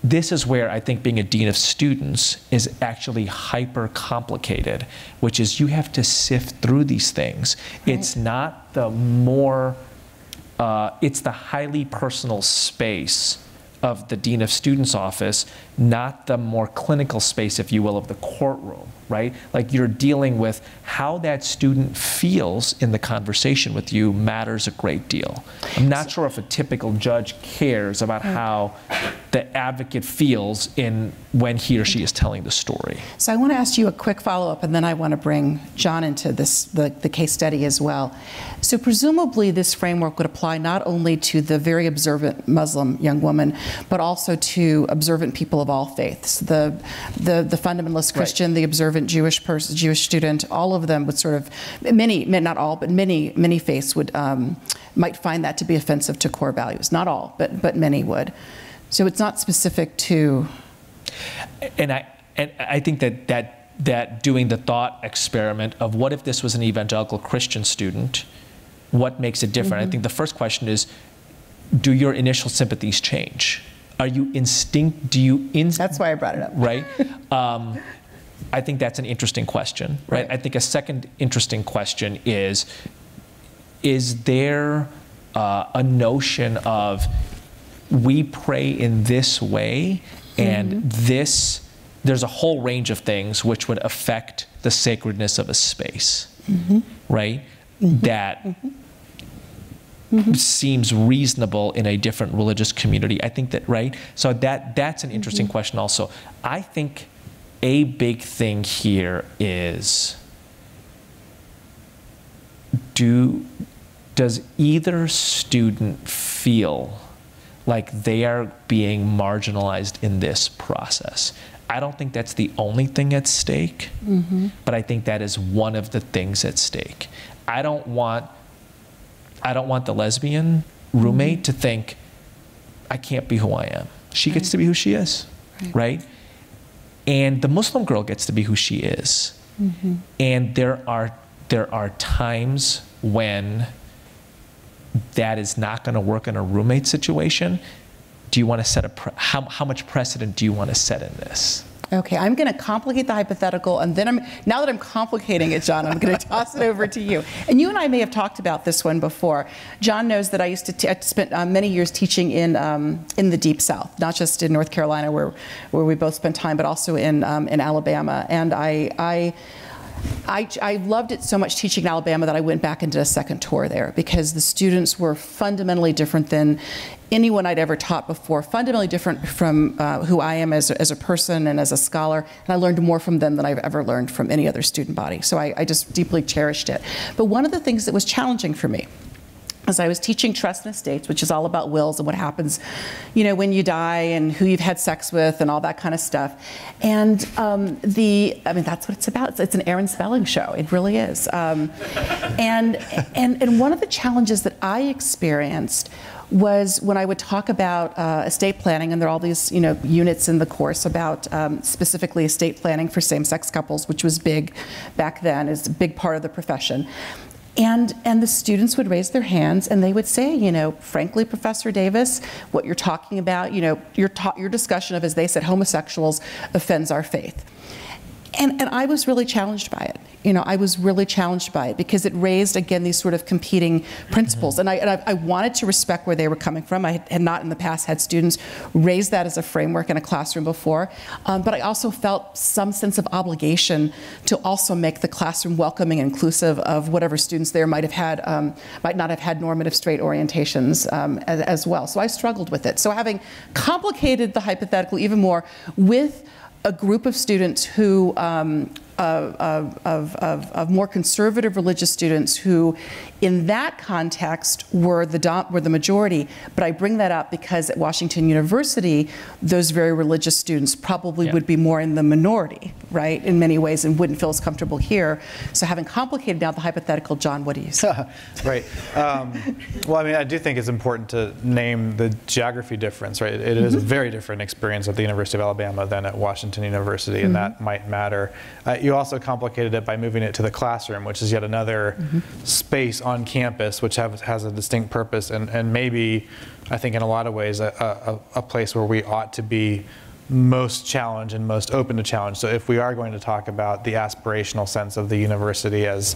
this is where I think being a dean of students is actually hyper complicated, which is you have to sift through these things. Right. It's not the more, it's the highly personal space of the dean of students office, not the more clinical space, if you will, of the courtroom, right? Like you're dealing with how that student feels in the conversation with you matters a great deal. I'm not sure if a typical judge cares about how the advocate feels when he or she is telling the story. So I want to ask you a quick follow-up, and then I want to bring John into this, the case study as well. So presumably this framework would apply not only to the very observant Muslim young woman, but also to observant people of all faiths. The fundamentalist Christian, right. The observant Jewish person, Jewish student, all of them would sort of, many, not all, but many faiths would might find that to be offensive to core values. Not all, but many would. So it's not specific to. And I think that doing the thought experiment of what if this was an evangelical Christian student, what makes it different? I think the first question is, do your initial sympathies change? Are you That's why I brought it up. Right? I think that's an interesting question, right? I think a second interesting question is there a notion of we pray in this way and there's a whole range of things which would affect the sacredness of a space, right? That seems reasonable in a different religious community. I think that, right? So that's an interesting question also. I think a big thing here is, does either student feel like they are being marginalized in this process? I don't think that's the only thing at stake, but I think that is one of the things at stake. I don't want the lesbian roommate to think, I can't be who I am. She gets to be who she is, right? And the Muslim girl gets to be who she is. And there are times when that is not going to work in a roommate situation. Do you want to set how much precedent do you want to set in this? Okay, I'm going to complicate the hypothetical, and then now that I'm complicating it, John, I'm going to toss it over to you. And you and I may have talked about this one before. John knows that I spent many years teaching in the Deep South, not just in North Carolina where we both spent time, but also in Alabama. And I loved it so much teaching in Alabama that I went back and did a second tour there, because the students were fundamentally different than anyone I'd ever taught before, fundamentally different from who I am as a person and as a scholar, and I learned more from them than I've ever learned from any other student body. So I just deeply cherished it. But one of the things that was challenging for me, as I was teaching trust and estates, which is all about wills and what happens, you know, when you die and who you've had sex with and all that kind of stuff. And I mean, that's what it's about. It's an Aaron Spelling show. It really is. And one of the challenges that I experienced was when I would talk about estate planning, and there are all these, you know, units in the course about specifically estate planning for same-sex couples, which was big back then, is a big part of the profession. And the students would raise their hands and they would say, you know, frankly, Professor Davis, what you're talking about, you know, your discussion of, as they said, homosexuals offends our faith. And I was really challenged by it. You know, I was really challenged by it because it raised, again, these sort of competing principles. And I wanted to respect where they were coming from. I had not in the past had students raise that as a framework in a classroom before. But I also felt some sense of obligation to also make the classroom welcoming and inclusive of whatever students there might not have had normative straight orientations as well. So I struggled with it. So having complicated the hypothetical even more with a group of students who, of more conservative religious students who, in that context, were the majority. But I bring that up because at Washington University, those very religious students probably would be more in the minority, right, in many ways, and wouldn't feel as comfortable here. So having complicated now the hypothetical, John, what do you say? Right. Well, I mean, I do think it's important to name the geography difference, right? It is a very different experience at the University of Alabama than at Washington University, and that might matter. you also complicated it by moving it to the classroom, which is yet another space on campus, which has a distinct purpose, and maybe, I think in a lot of ways, a place where we ought to be most challenged and most open to challenge. So if we are going to talk about the aspirational sense of the university as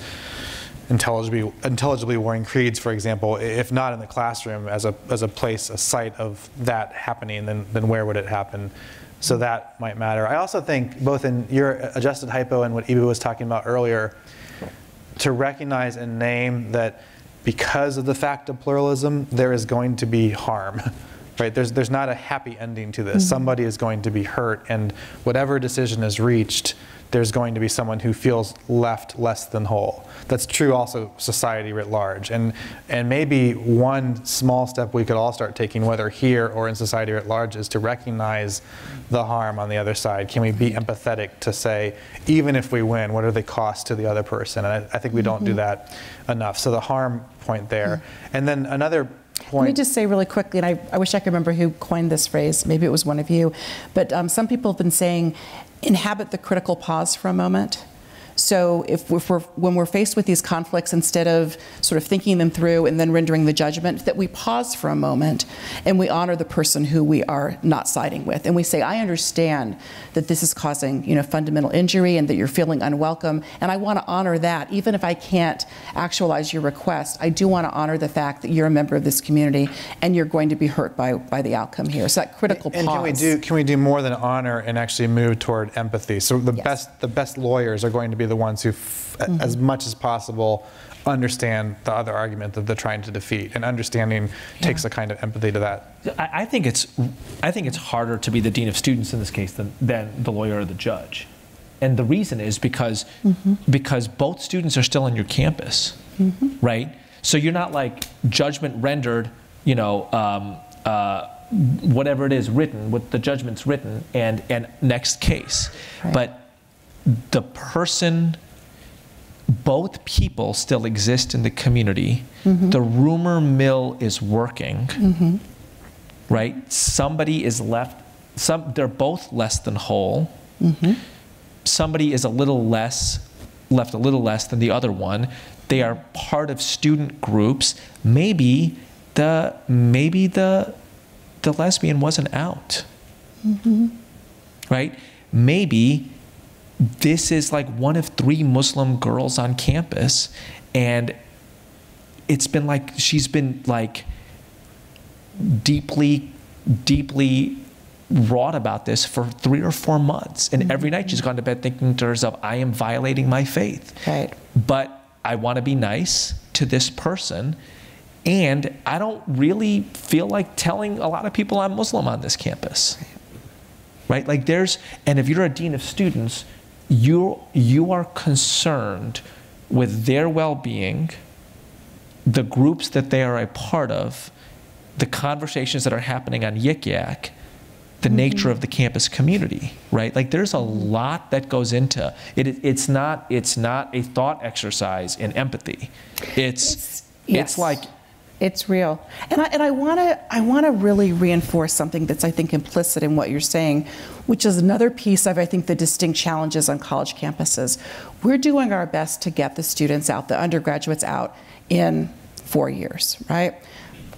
intelligibly warring creeds, for example, if not in the classroom as a place, a site of that happening, then where would it happen? So that might matter. I also think both in your adjusted hypo and what Eboo was talking about earlier, to recognize and name that because of the fact of pluralism, there is going to be harm. Right? There's not a happy ending to this. Somebody is going to be hurt, and whatever decision is reached, there's going to be someone who feels left less than whole. That's true also society writ large. And maybe one small step we could all start taking, whether here or in society writ large, is to recognize the harm on the other side. Can we be empathetic to say, even if we win, what are the costs to the other person? And I think we don't do that enough. So the harm point there. And then another point. Let me just say really quickly, and I wish I could remember who coined this phrase, maybe it was one of you, but some people have been saying, inhabit the critical pause for a moment. So when we're faced with these conflicts, instead of sort of thinking them through and then rendering the judgment, that we pause for a moment and we honor the person who we are not siding with. And we say, I understand that this is causing, fundamental injury and that you're feeling unwelcome, and I want to honor that. Even if I can't actualize your request, I do want to honor the fact that you're a member of this community and you're going to be hurt by the outcome here. So that critical pause. And can we do more than honor and actually move toward empathy? So the best lawyers are going to be the ones who, as much as possible, understand the other argument that they're trying to defeat, and understanding takes a kind of empathy to that. I think it's harder to be the dean of students in this case than the lawyer or the judge, and the reason is because both students are still on your campus, right? So you're not like judgment rendered, whatever it is written, what the judgment's written, and next case, but the person, both people still exist in the community. The rumor mill is working, right? Somebody is left, they're both less than whole. Somebody is left a little less than the other one. They are part of student groups. Maybe the lesbian wasn't out, right? Maybe this is like one of 3 Muslim girls on campus, and it's been like, she's been like deeply wrought about this for 3 or 4 months. And every night she's gone to bed thinking to herself, I am violating my faith. Right. But I want to be nice to this person, and I don't really feel like telling a lot of people I'm Muslim on this campus. Right? Like and if you're a dean of students, you are concerned with their well-being, the groups that they are a part of, the conversations that are happening on Yik Yak, the nature of the campus community, right? Like there's a lot that goes into it. It's not a thought exercise in empathy. It's like, it's real. And I want to really reinforce something that's, I think, implicit in what you're saying, which is another piece of, I think, the distinct challenges on college campuses. We're doing our best to get the students out, the undergraduates out, in 4 years, right?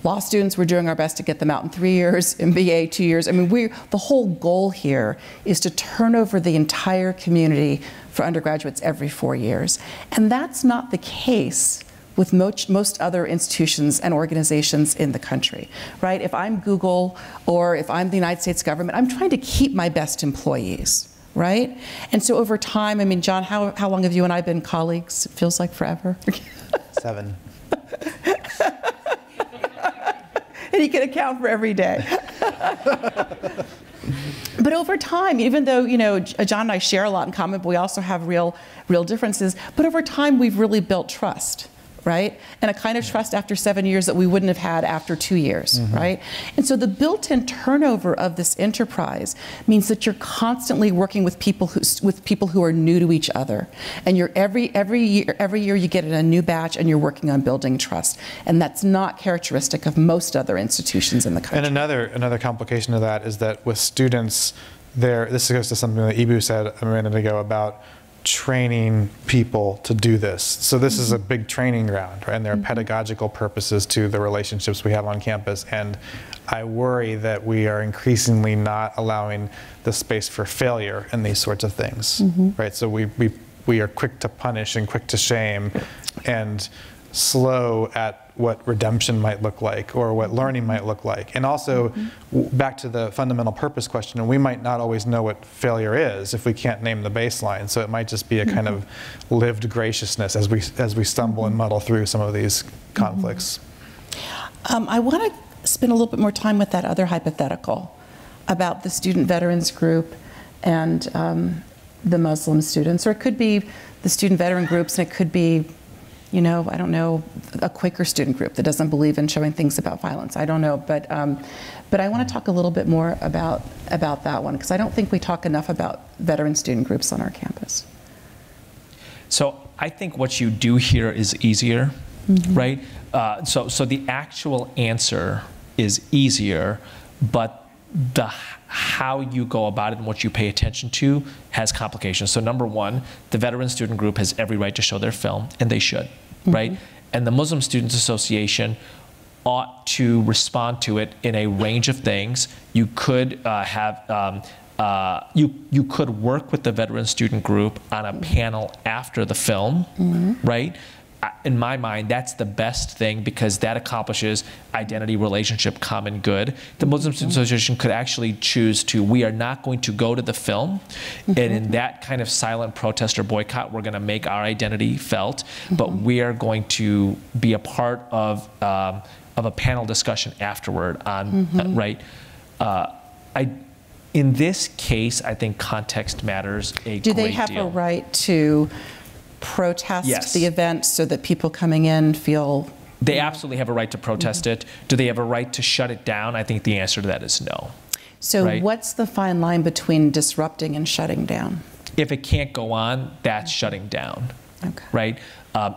Law students, we're doing our best to get them out in 3 years, MBA 2 years. I mean, the whole goal here is to turn over the entire community for undergraduates every 4 years. And that's not the case with most other institutions and organizations in the country, right? If I'm Google or if I'm the United States government, I'm trying to keep my best employees, right? And so over time, I mean, John, how long have you and I been colleagues? It feels like forever. 7. And he can account for every day. But over time, even though, John and I share a lot in common, but we also have real differences, but over time, we've really built trust, right? And a kind of trust after 7 years that we wouldn't have had after 2 years, right? And so the built-in turnover of this enterprise means that you're constantly working with people who are new to each other, and you're every year you get in a new batch, and you're working on building trust, and that's not characteristic of most other institutions in the country. And another complication of that is that with students, this goes to something that Eboo said a minute ago about training people to do this. So this is a big training ground, right? And there are pedagogical purposes to the relationships we have on campus. And I worry that we are increasingly not allowing the space for failure in these sorts of things, right? So we are quick to punish and quick to shame and slow at what redemption might look like or what learning might look like. And also, back to the fundamental purpose question, and we might not always know what failure is if we can't name the baseline. So it might just be a kind of lived graciousness as we stumble and muddle through some of these conflicts. I want to spend a little bit more time with that other hypothetical about the student veterans group and the Muslim students, or it could be the student veteran groups, and it could be, you know, I don't know, a Quaker student group that doesn't believe in showing things about violence. I don't know, but I want to talk a little bit more about that one, because I don't think we talk enough about veteran student groups on our campus. So I think what you do here is easier, right? So the actual answer is easier, but the how you go about it and what you pay attention to has complications. So number one, the veteran student group has every right to show their film, and they should, right? And the Muslim Students Association ought to respond to it in a range of things. You could you could work with the veteran student group on a panel after the film, right? In my mind, that's the best thing, because that accomplishes identity, relationship, common good. The Muslim Student Association could actually choose to, we are not going to go to the film, and in that kind of silent protest or boycott, we're going to make our identity felt, but we are going to be a part of a panel discussion afterward on, right? In this case, I think context matters a great deal. Do they have a right to protest the event so that people coming in feel? They absolutely have a right to protest it. Do they have a right to shut it down? I think the answer to that is no. So what's the fine line between disrupting and shutting down? If it can't go on, that's shutting down, right?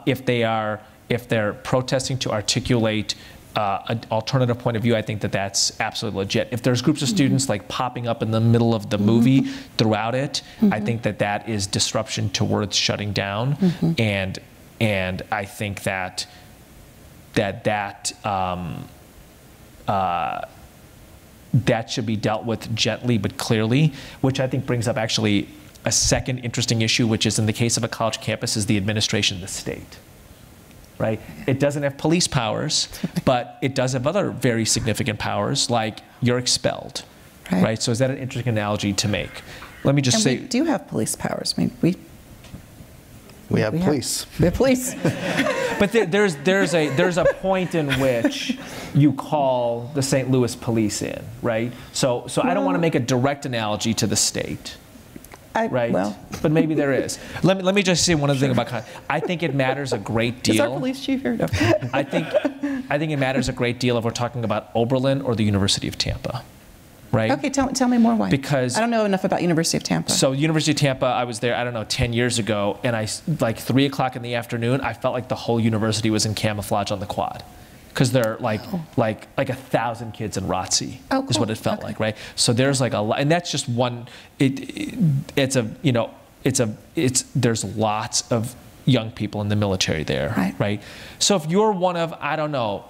If they're protesting to articulate an alternative point of view, I think that that's absolutely legit. If there's groups of students like popping up in the middle of the movie throughout it, I think that that is disruption towards shutting down, and I think that should be dealt with gently but clearly, which I think brings up actually a second interesting issue, which is in the case of a college campus, is the administration of the state. Right? It doesn't have police powers, but it does have other very significant powers, like you're expelled, right? So is that an interesting analogy to make? Let me just say, we do have police powers. I mean, we have police. We have police. But there's a point in which you call the St. Louis police in, right? So I don't want to make a direct analogy to the state. Right, but maybe there is. Let me just say one other thing about. I think it matters a great deal. Is our police chief here? No. I think it matters a great deal if we're talking about Oberlin or the University of Tampa, right? Okay, tell me more why. Because I don't know enough about University of Tampa. So University of Tampa, I was there, I don't know, 10 years ago, and like 3 o'clock in the afternoon, I felt like the whole university was in camouflage on the quad. Because there are like 1,000 kids in ROTC is what it felt like, right? So there's like a lot, and that's just one. There's lots of young people in the military there, right? So if you're one of, I don't know,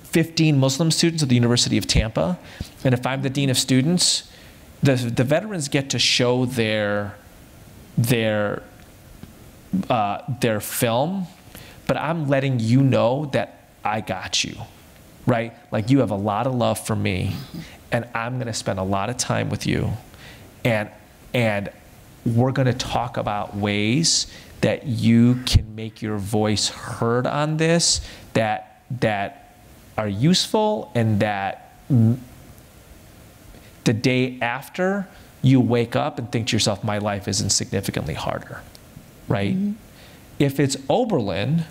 15 Muslim students at the University of Tampa, and if I'm the dean of students, the veterans get to show their film, but I'm letting you know that I got you, right? Like, you have a lot of love for me, and I'm going to spend a lot of time with you, and we're going to talk about ways that you can make your voice heard on this, that are useful, and that the day after you wake up and think to yourself, my life isn't significantly harder, right? If it's Oberlin,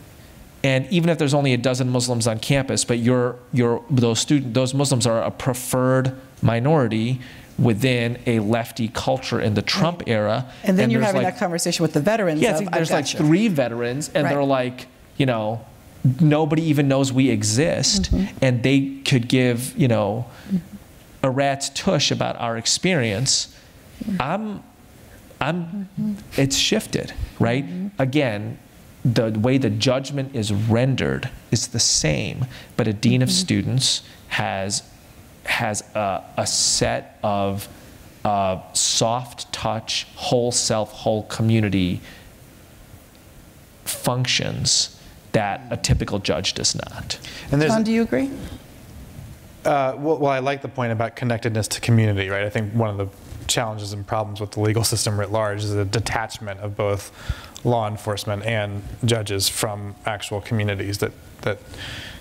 and even if there's only a dozen Muslims on campus, but those Muslims are a preferred minority within a lefty culture in the Trump era. And then you're having that conversation with the veterans. Yeah, there's like 3 veterans, and they're like, nobody even knows we exist, and they could give, a rat's tush about our experience. I'm It's shifted, right? Again, the way the judgment is rendered is the same, but a dean of students has a set of soft touch, whole self, whole community functions that a typical judge does not. And John, do you agree? Well, I like the point about connectedness to community, right? I think one of the challenges and problems with the legal system writ large is the detachment of both law enforcement and judges from actual communities that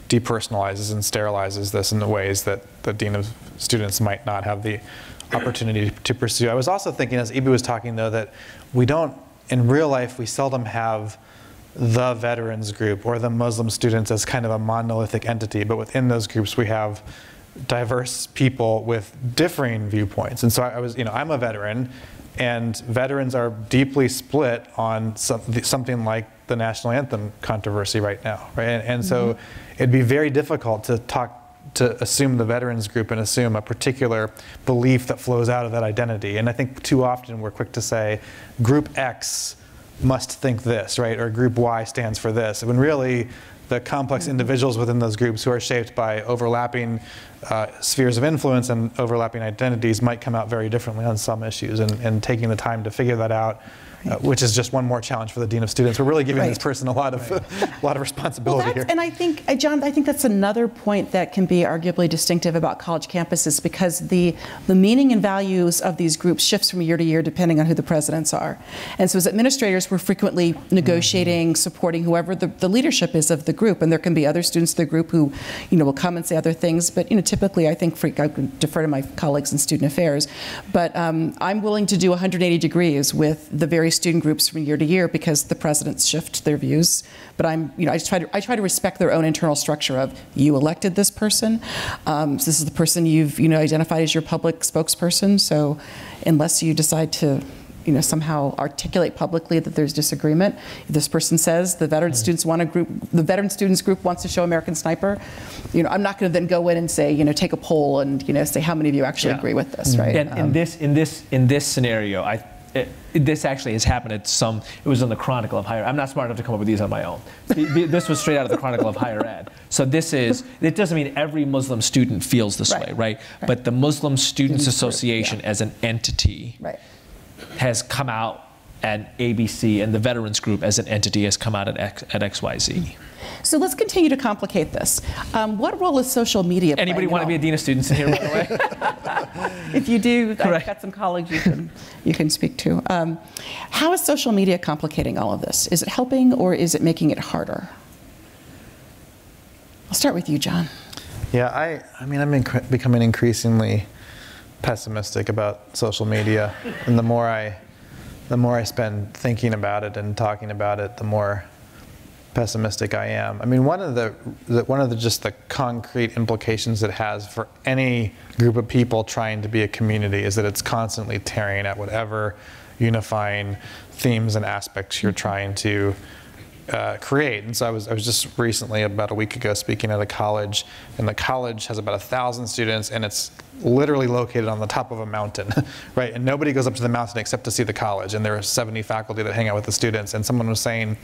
depersonalizes and sterilizes this in the ways that the dean of students might not have the opportunity to pursue. I was also thinking, as Eboo was talking, though, that we don't, in real life, we seldom have the veterans group or the Muslim students as kind of a monolithic entity, but within those groups we have diverse people with differing viewpoints. And so I'm a veteran, and veterans are deeply split on something like the national anthem controversy right now, right? And so it'd be very difficult to assume the veterans group and assume a particular belief that flows out of that identity. And I think too often we're quick to say group X must think this, right? Or group Y stands for this, when really the complex individuals within those groups who are shaped by overlapping spheres of influence and overlapping identities might come out very differently on some issues, and taking the time to figure that out, which is just one more challenge for the dean of students. We're really giving this person a lot of responsibility here. And I think, John, I think that's another point that can be arguably distinctive about college campuses, because the meaning and values of these groups shifts from year to year depending on who the presidents are. And so as administrators, we're frequently negotiating, supporting whoever the leadership is of the group, and there can be other students of the group who, will come and say other things, but typically I think I could defer to my colleagues in student affairs, but I'm willing to do 180 degrees with the various student groups from year to year because the presidents shift their views. But I try to respect their own internal structure of, you elected this person, so this is the person you've identified as your public spokesperson. So unless you decide to somehow articulate publicly that there's disagreement, if this person says the veteran students want a group, the veteran students group wants to show American Sniper, I'm not going to then go in and say, take a poll and say how many of you actually agree with this, right? And in this scenario, this actually has happened at some. It was in the Chronicle of Higher. I'm not smart enough to come up with these on my own. This was straight out of the Chronicle of Higher Ed. So it doesn't mean every Muslim student feels this way, right? But the Muslim Students Association as an entity has come out at ABC, and the Veterans Group as an entity has come out at XYZ. So let's continue to complicate this. What role is social media playing? Anybody want to be a dean of students in here, by the way? If you do, I've got some colleagues you can speak to. How is social media complicating all of this? Is it helping, or is it making it harder? I'll start with you, John. Yeah, I'm becoming increasingly pessimistic about social media, and the more I spend thinking about it and talking about it, the more pessimistic I am. One of the just the concrete implications it has for any group of people trying to be a community is that it's constantly tearing at whatever unifying themes and aspects you're trying to create. And so I was just recently, about a week ago, speaking at a college, and the college has about 1,000 students, and it's literally located on the top of a mountain, right? And nobody goes up to the mountain except to see the college, and there are 70 faculty that hang out with the students. And someone was saying,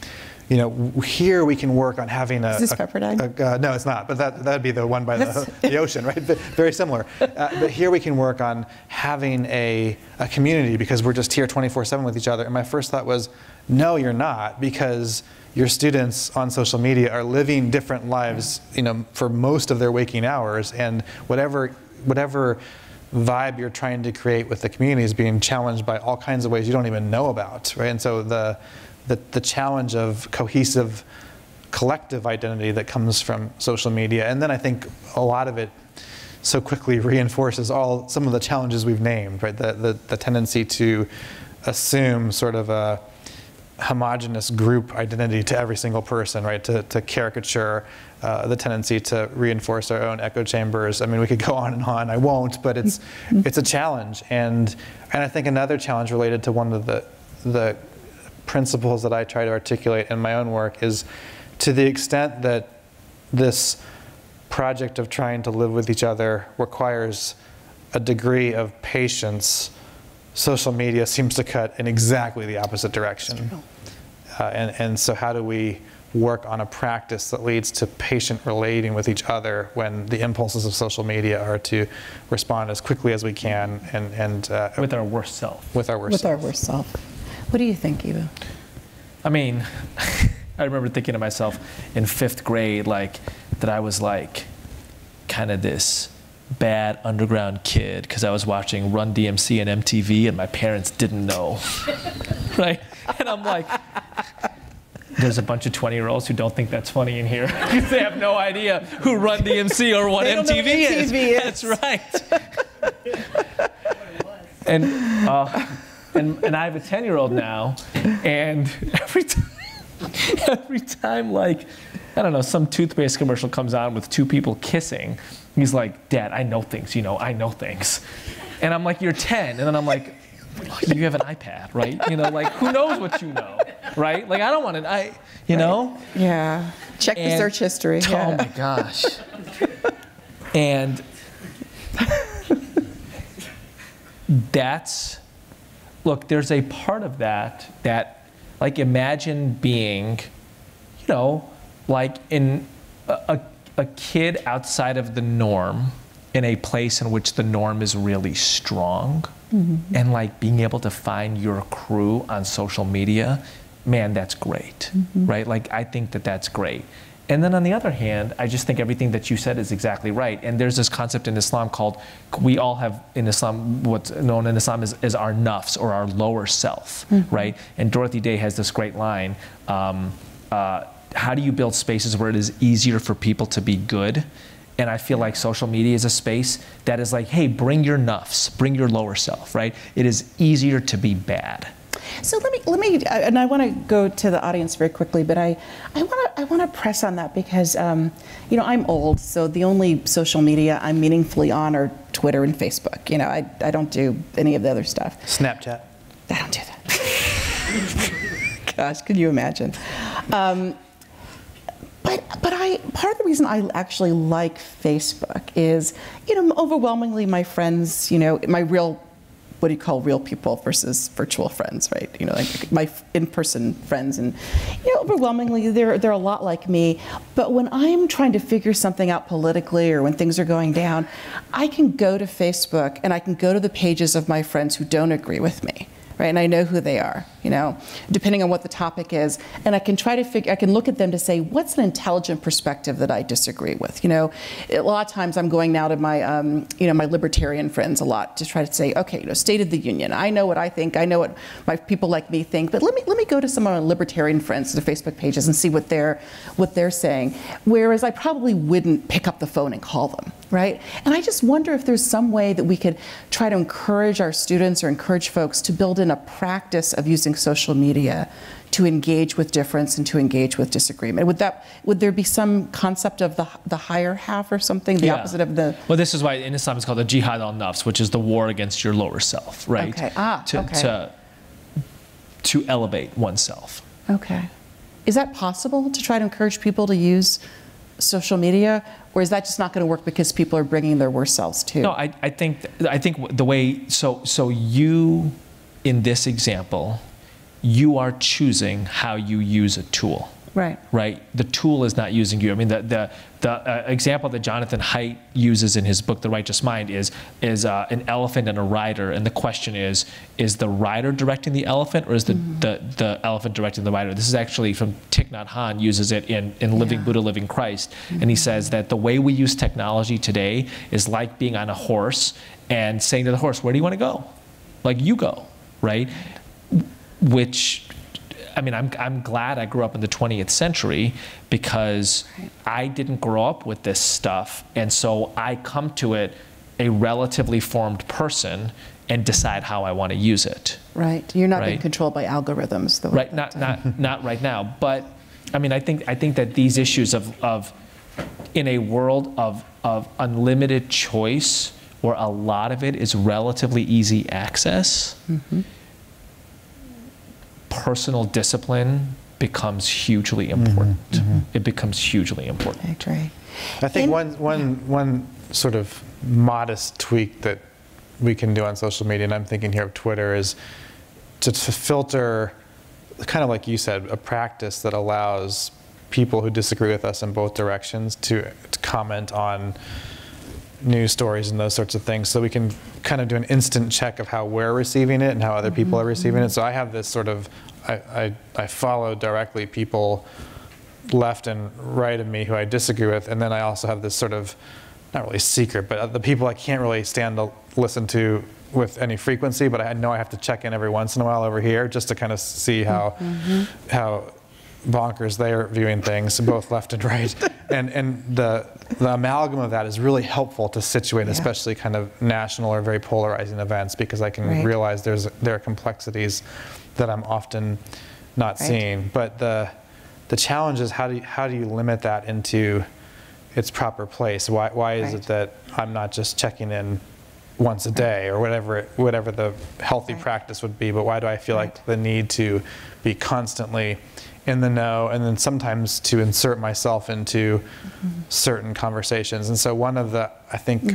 here we can work on having a... Is this Pepperdine? No, it's not, but that'd be the one by the ocean, right? Very similar. But here we can work on having a community because we're just here 24/7 with each other. And my first thought was, no, you're not, because your students on social media are living different lives, for most of their waking hours, and whatever vibe you're trying to create with the community is being challenged by all kinds of ways you don't even know about, right? And so the challenge of cohesive collective identity that comes from social media, and then I think a lot of it so quickly reinforces some of the challenges we've named, right? The tendency to assume sort of a homogenous group identity to every single person, right? To caricature, the tendency to reinforce our own echo chambers. We could go on and on. I won't, but it's a challenge, and I think another challenge related to one of the principles that I try to articulate in my own work is, to the extent that this project of trying to live with each other requires a degree of patience social media seems to cut in exactly the opposite direction. And so how do we work on a practice that leads to patient relating with each other when the impulses of social media are to respond as quickly as we can and with our worst self. With our worst self. What do you think, Eboo? I mean, I remember thinking to myself in 5th grade, like, that I was like kind of this bad underground kid because I was watching Run DMC and MTV and my parents didn't know, right? And I'm like, there's a bunch of 20-year-olds who don't think that's funny in here because they have no idea who Run DMC or what MTV is. That's right. And I have a 10-year-old now, and every time, like, I don't know, some toothpaste commercial comes on with 2 people kissing, he's like, Dad, I know things, you know, I know things. And I'm like, you're 10. And then I'm like, you have an iPad, right? You know, like, who knows what you know, right? Like, I don't want to, you know? Yeah. Check the search history. Oh, my gosh. And that's, look, there's a part of that, like, imagine being, you know, like in a kid outside of the norm in a place in which the norm is really strong, and like being able to find your crew on social media, man, that's great, right? Like, I think that that's great. And then on the other hand, I just think everything that you said is exactly right. And there's this concept in Islam called, we all have in Islam, what's known in Islam is our nafs, or our lower self, right? And Dorothy Day has this great line, how do you build spaces where it is easier for people to be good? And I feel like social media is a space that is like, hey, bring your nafs, bring your lower self, right? It is easier to be bad. So let me, and I want to go to the audience very quickly, but I want to press on that because, you know, I'm old, so the only social media I'm meaningfully on are Twitter and Facebook. You know, I don't do any of the other stuff. Snapchat. I don't do that. Gosh, could you imagine? But part of the reason I actually like Facebook is, you know, overwhelmingly my friends, you know, my real, what do you call real people versus virtual friends, right? You know, like my in-person friends, and, you know, overwhelmingly they're a lot like me. But when I'm trying to figure something out politically, or when things are going down, I can go to Facebook and I can go to the pages of my friends who don't agree with me. Right, and I know who they are, you know, depending on what the topic is, and I can try to figure, I can look at them to say, what's an intelligent perspective that I disagree with? You know, a lot of times I'm going now to my, you know, my libertarian friends a lot to try to say, okay, you know, State of the Union. I know what I think. I know what my people like me think. But let me go to some of my libertarian friends to the Facebook pages and see what they're saying. Whereas I probably wouldn't pick up the phone and call them, right? And I just wonder if there's some way that we could try to encourage our students or encourage folks to build in a practice of using social media to engage with difference and to engage with disagreement. Would there be some concept of the higher half or something, the opposite of the? Well, this is why in Islam it's called the jihad al-nafs, which is the war against your lower self, right? Okay. To elevate oneself. Okay. Is that possible to try to encourage people to use social media, or is that just not going to work because people are bringing their worst selves too? No, I think the way, so you, in this example, you are choosing how you use a tool. Right. Right. The tool is not using you. I mean, the example that Jonathan Haidt uses in his book, The Righteous Mind, is an elephant and a rider, and the question is the rider directing the elephant, or is the elephant directing the rider? This is actually from Thich Nhat Hanh, uses it in Living Buddha, Living Christ, and he says that the way we use technology today is like being on a horse and saying to the horse, "Where do you want to go?" Like, you go, right? Which, I mean, I'm glad I grew up in the 20th century because I didn't grow up with this stuff, and so I come to it a relatively formed person and decide how I want to use it. Right. You're not being controlled by algorithms, though. Right. Not right now. But I mean, I think that these issues of in a world of unlimited choice, where a lot of it is relatively easy access. Personal discipline becomes hugely important. It becomes hugely important. I agree. I think one sort of modest tweak that we can do on social media, and I'm thinking here of Twitter, is to filter, kind of like you said, a practice that allows people who disagree with us in both directions to comment on news stories and those sorts of things, so we can kind of do an instant check of how we're receiving it and how other people are receiving it. So I have this sort of, I follow directly people left and right of me who I disagree with, and then I also have this sort of, not really secret, but the people I can't really stand to listen to with any frequency, but I know I have to check in every once in a while over here just to kind of see how bonkers they're viewing things, both left and right. And the amalgam of that is really helpful to situate, especially kind of national or very polarizing events, because I can realize there are complexities that I'm often not seeing. But the challenge is how do you limit that into its proper place? Why is it that I'm not just checking in once a day or whatever the healthy practice would be, but why do I feel like the need to be constantly in the know, and then sometimes to insert myself into certain conversations? And so one of the, I think,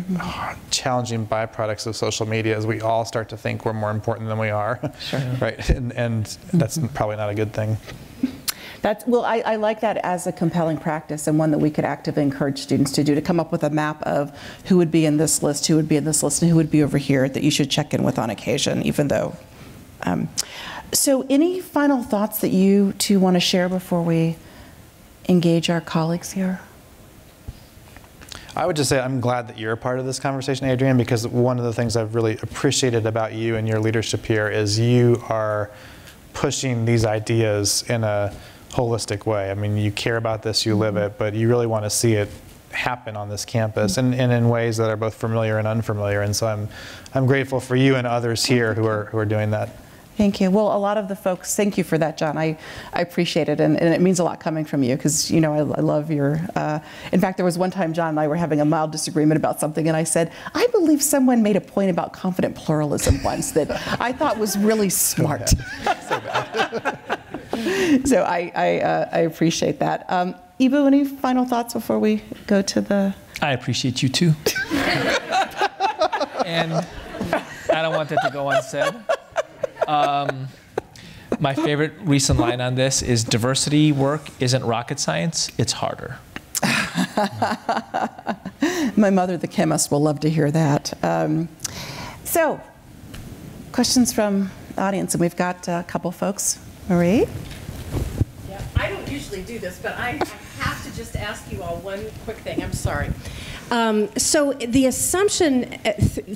challenging byproducts of social media is we all start to think we're more important than we are, right? And that's probably not a good thing. Well, I like that as a compelling practice, and one that we could actively encourage students to do, to come up with a map of who would be in this list, who would be in this list, and who would be over here that you should check in with on occasion, even though. So any final thoughts that you two want to share before we engage our colleagues here? I would just say I'm glad that you're a part of this conversation, Adrienne, because one of the things I've really appreciated about you and your leadership here is you are pushing these ideas in a holistic way. I mean, you care about this, you live it, but you really want to see it happen on this campus, and in ways that are both familiar and unfamiliar. And so I'm grateful for you and others here who are doing that. Thank you. Well, a lot of the folks, thank you for that, John. I appreciate it, and it means a lot coming from you, because, you know, I love your, in fact, there was one time John and I were having a mild disagreement about something, and I said, I believe someone made a point about confident pluralism once that I thought was really smart. So bad. So I appreciate that. Eboo, any final thoughts before we go to the... I appreciate you too. And I don't want that to go unsaid. My favorite recent line on this is, diversity work isn't rocket science, it's harder. My mother, the chemist, will love to hear that. So, questions from the audience, and we've got a couple folks. Marie? Yeah, I don't usually do this, but I have to just ask you all one quick thing. I'm sorry. So the assumption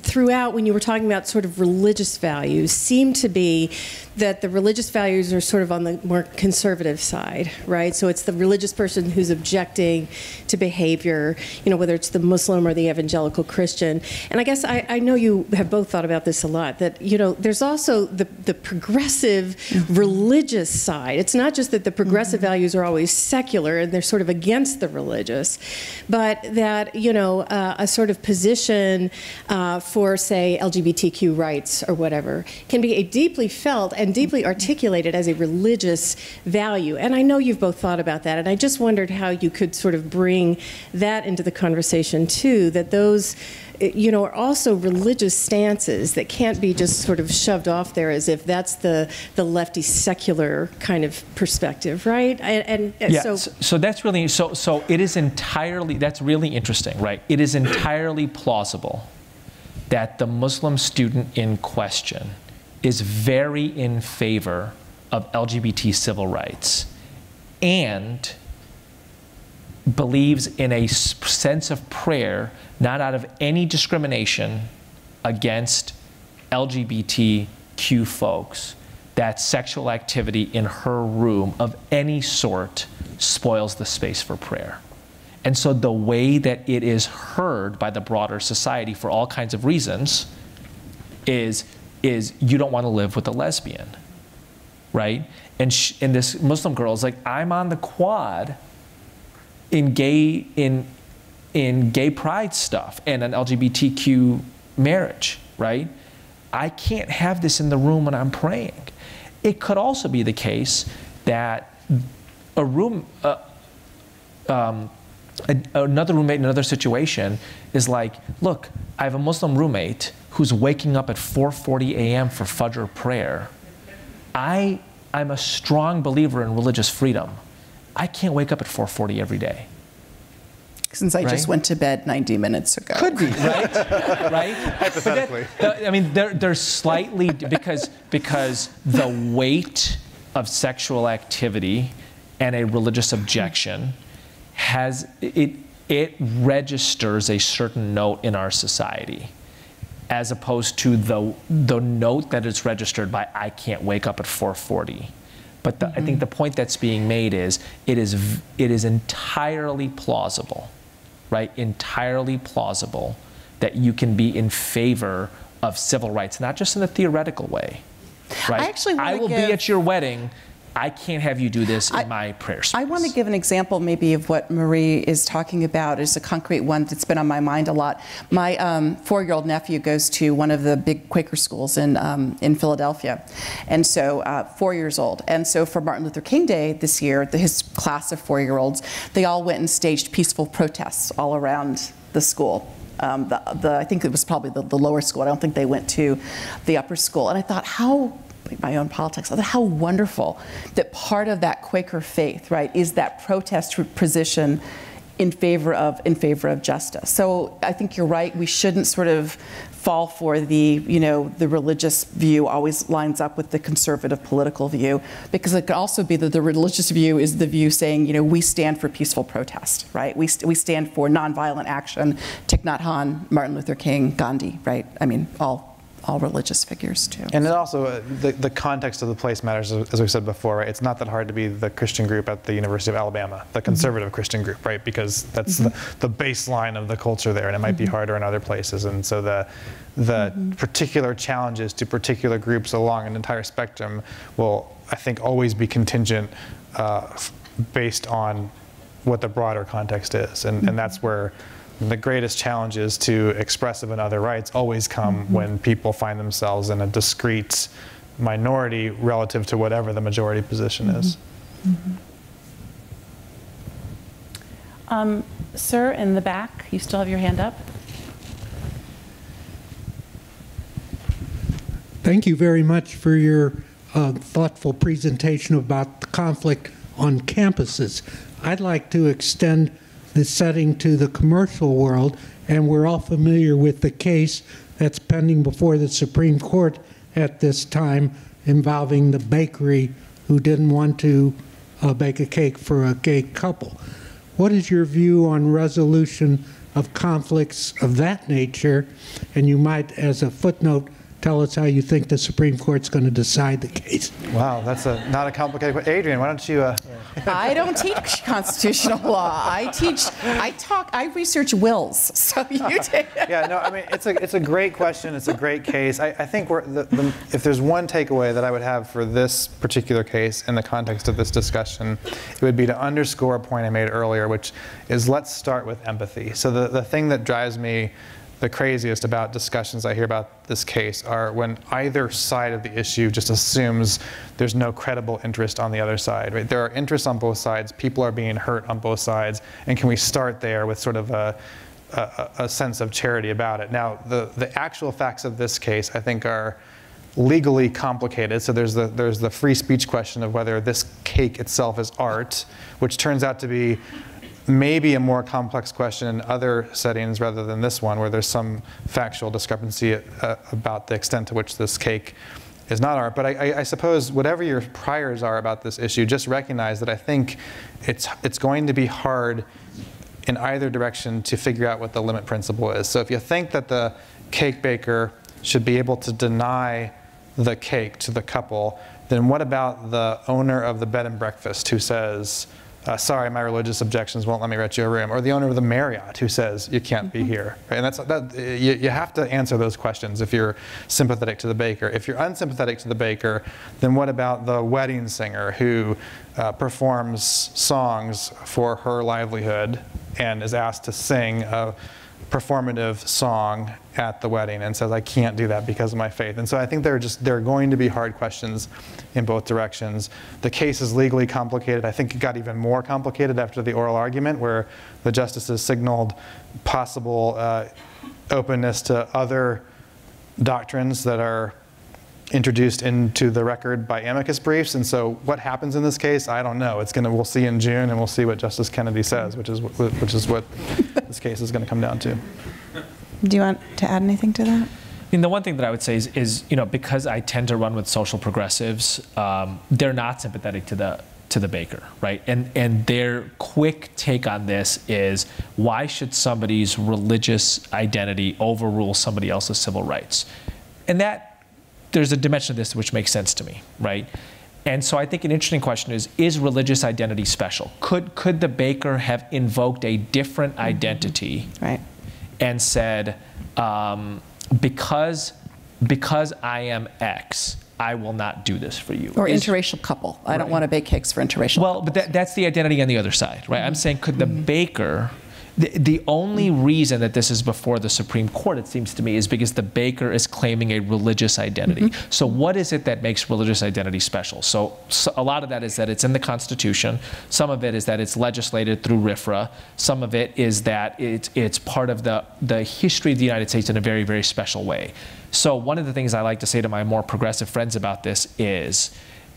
throughout, when you were talking about sort of religious values, seemed to be that the religious values are sort of on the more conservative side, right? So it's the religious person who's objecting to behavior, you know, whether it's the Muslim or the evangelical Christian. And I guess I know you have both thought about this a lot, that, you know, there's also the progressive religious side. It's not just that the progressive values are always secular and they're sort of against the religious, but that, you know, a sort of position for, say, LGBTQ rights or whatever can be a deeply felt and deeply articulated as a religious value. And I know you've both thought about that, and I just wondered how you could sort of bring that into the conversation too, that those, you know, are also religious stances that can't be just sort of shoved off there as if that's the lefty secular kind of perspective, right? And yeah, so that's really, so it is entirely, that's really interesting, right? It is entirely plausible that the Muslim student in question is very in favor of LGBT civil rights and believes in a sense of prayer, not out of any discrimination against LGBTQ folks, that sexual activity in her room of any sort spoils the space for prayer. And so the way that it is heard by the broader society for all kinds of reasons is you don't want to live with a lesbian, right? And this Muslim girl is like, I'm on the quad in gay pride stuff and an LGBTQ marriage, right? I can't have this in the room when I'm praying. It could also be the case that another roommate in another situation is like, look, I have a Muslim roommate who's waking up at 4:40 a.m. for Fajr prayer. I'm a strong believer in religious freedom. I can't wake up at 4:40 every day. Since I just went to bed 90 minutes ago. Could be, right? Right? Hypothetically. I mean, they're slightly, because the weight of sexual activity and a religious objection it registers a certain note in our society, as opposed to the note that is registered by I can't wake up at 4:40. But I think the point that's being made is it is entirely plausible, right? Entirely plausible that you can be in favor of civil rights, not just in a theoretical way, right? I will be at your wedding. I can't have you do this in my prayer space. I want to give an example maybe of what Marie is talking about. It's a concrete one that's been on my mind a lot. My 4-year-old nephew goes to one of the big Quaker schools in Philadelphia, and so 4 years old. And so for Martin Luther King Day this year, his class of 4-year-olds, they all went and staged peaceful protests all around the school. I think it was probably the lower school. I don't think they went to the upper school. And I thought, my own politics, I thought how wonderful that part of that Quaker faith, right, is that protest position in favor of justice. So I think you're right. We shouldn't sort of fall for the religious view always lines up with the conservative political view, because it could also be that the religious view is the view saying, we stand for peaceful protest, right? We stand for nonviolent action. Thich Nhat Hanh, Martin Luther King, Gandhi, right? I mean, all religious figures too. And then also the context of the place matters, as we said before, right? It's not that hard to be the Christian group at the University of Alabama, the conservative Christian group, right? Because that's the baseline of the culture there, and it might be harder in other places. And so the particular challenges to particular groups along an entire spectrum will, I think, always be contingent based on what the broader context is. And that's where the greatest challenges to expressive and other rights always come when people find themselves in a discrete minority relative to whatever the majority position is. Sir, in the back, you still have your hand up? Thank you very much for your thoughtful presentation about the conflict on campuses. I'd like to extend the setting to the commercial world, and we're all familiar with the case that's pending before the Supreme Court at this time involving the bakery who didn't want to bake a cake for a gay couple. What is your view on resolution of conflicts of that nature? And you might, as a footnote, tell us how you think the Supreme Court's going to decide the case. Wow, that's not a complicated question. Adrienne, why don't you... I don't teach constitutional law. I research wills, so you take it. Yeah, no, I mean, it's a great question. It's a great case. I think if there's one takeaway that I would have for this particular case in the context of this discussion, it would be to underscore a point I made earlier, which is let's start with empathy. So the thing that drives me the craziest about discussions I hear about this case are when either side of the issue just assumes there's no credible interest on the other side, right? There are interests on both sides, people are being hurt on both sides, and can we start there with sort of a sense of charity about it? Now, the actual facts of this case, I think, are legally complicated. So there's the free speech question of whether this cake itself is art, which turns out to be maybe a more complex question in other settings rather than this one, where there's some factual discrepancy about the extent to which this cake is not art. But I suppose whatever your priors are about this issue, just recognize that I think it's going to be hard in either direction to figure out what the limit principle is. So if you think that the cake baker should be able to deny the cake to the couple, then what about the owner of the bed and breakfast who says, sorry, my religious objections won't let me rent you a room, or the owner of the Marriott who says you can't be here, right? And you have to answer those questions if you're sympathetic to the baker. If you're unsympathetic to the baker, then what about the wedding singer who performs songs for her livelihood and is asked to sing a performative song at the wedding and says, I can't do that because of my faith? And so I think there are going to be hard questions in both directions. The case is legally complicated. I think it got even more complicated after the oral argument, where the justices signaled possible openness to other doctrines that are introduced into the record by amicus briefs, and so what happens in this case, I don't know. We'll see in June, and we'll see what Justice Kennedy says, which is what this case is going to come down to. Do you want to add anything to that? I mean, the one thing that I would say is because I tend to run with social progressives, they're not sympathetic to the baker, right? And their quick take on this is, why should somebody's religious identity overrule somebody else's civil rights? And there's a dimension of this which makes sense to me, right? And so I think an interesting question is religious identity special? Could the baker have invoked a different identity, right, and said, because I am X, I will not do this for you? Or interracial couple. I don't want to bake cakes for interracial couples. But that's the identity on the other side, right? I'm saying, could the baker, the only reason that this is before the Supreme Court, it seems to me, is because the baker is claiming a religious identity. So what is it that makes religious identity special? So a lot of that is that it's in the Constitution. Some of it is that it's legislated through RFRA. Some of it is that it's part of the history of the United States in a very, very special way. So one of the things I like to say to my more progressive friends about this is,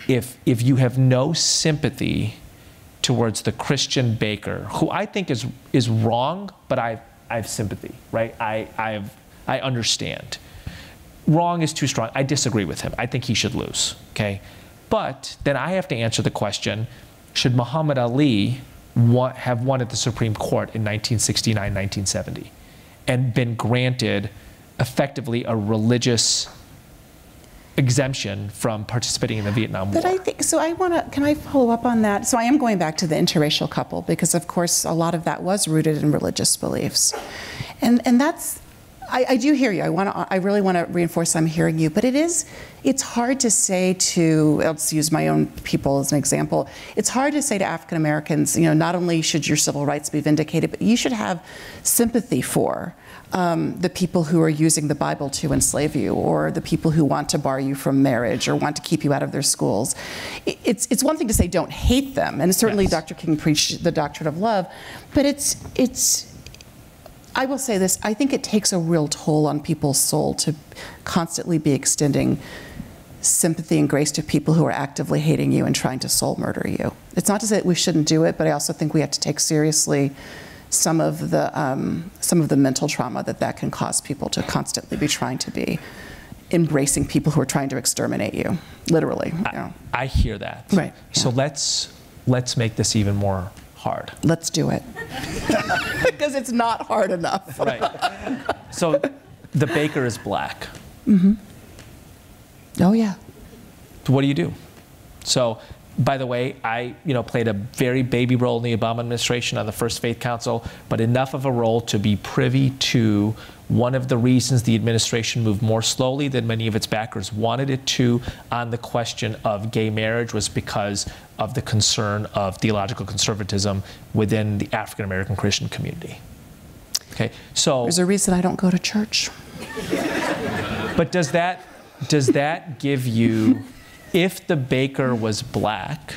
if you have no sympathy towards the Christian baker, who I think is wrong, but I have sympathy, right? I understand. Wrong is too strong. I disagree with him. I think he should lose, okay? But then I have to answer the question, should Muhammad Ali have won at the Supreme Court in 1969, 1970, and been granted effectively a religious exemption from participating in the Vietnam War? But I think, so can I follow up on that? So I am going back to the interracial couple, because of course a lot of that was rooted in religious beliefs. And that's, I do hear you. I really want to reinforce I'm hearing you, but it's hard to say to, let's use my own people as an example, it's hard to say to African Americans, not only should your civil rights be vindicated, but you should have sympathy for the people who are using the Bible to enslave you, or the people who want to bar you from marriage or want to keep you out of their schools. It's one thing to say don't hate them, and certainly yes, Dr. King preached the doctrine of love, but I will say this, I think it takes a real toll on people's soul to constantly be extending sympathy and grace to people who are actively hating you and trying to soul murder you. It's not to say that we shouldn't do it, but I also think we have to take seriously some of the mental trauma that can cause people to constantly be trying to be embracing people who are trying to exterminate you, literally. I hear that. Right. So let's make this even more hard. Let's do it. Because it's not hard enough. Right. So the baker is black. Oh yeah. What do you do? So, by the way, I played a very baby role in the Obama administration on the First Faith Council, but enough of a role to be privy to one of the reasons the administration moved more slowly than many of its backers wanted it to on the question of gay marriage was because of the concern of theological conservatism within the African American Christian community. Okay, so there's a reason I don't go to church. But does that give you, if the baker was black,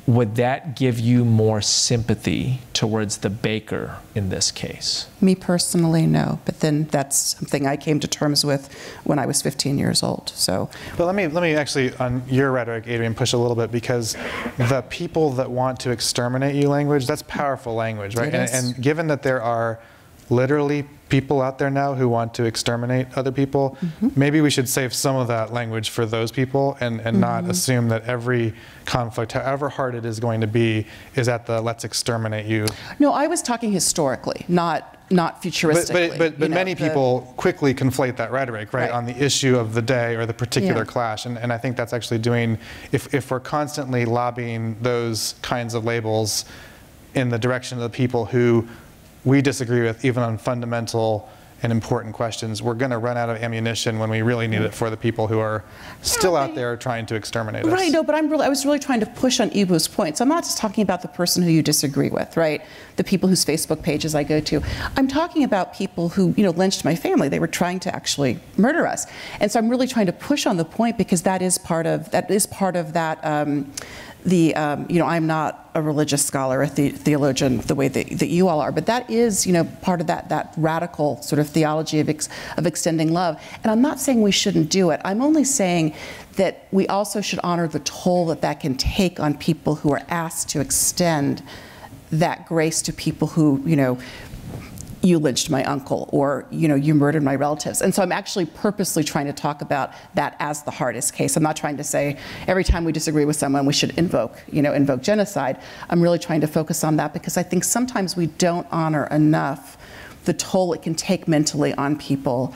would that give you more sympathy towards the baker in this case? Me personally, no. But then that's something I came to terms with when I was 15 years old. So. But let me actually, on your rhetoric, Adrienne, push a little bit, because the people that want to exterminate you language, that's powerful language, right? And given that there are literally people out there now who want to exterminate other people, maybe we should save some of that language for those people and not assume that every conflict, however hard it is going to be, is at the let's exterminate you. No, I was talking historically, not futuristically. But many people quickly conflate that rhetoric, right, on the issue of the day or the particular clash. And I think that's actually doing, if we're constantly lobbying those kinds of labels in the direction of the people who we disagree with, even on fundamental and important questions, we're going to run out of ammunition when we really need it for the people who are still out there trying to exterminate us. Right, no, but I was really trying to push on Eboo's point. So I'm not just talking about the person who you disagree with, right? The people whose Facebook pages I go to. I'm talking about people who, lynched my family. They were trying to actually murder us. And so I'm really trying to push on the point, because that is part of that I'm not a religious scholar, a theologian, the way that you all are, but that is, part of that radical sort of theology of extending love. And I'm not saying we shouldn't do it. I'm only saying that we also should honor the toll that can take on people who are asked to extend that grace to people who, you lynched my uncle, or you murdered my relatives. And so I'm actually purposely trying to talk about that as the hardest case. I'm not trying to say every time we disagree with someone we should invoke genocide. I'm really trying to focus on that because I think sometimes we don't honor enough the toll it can take mentally on people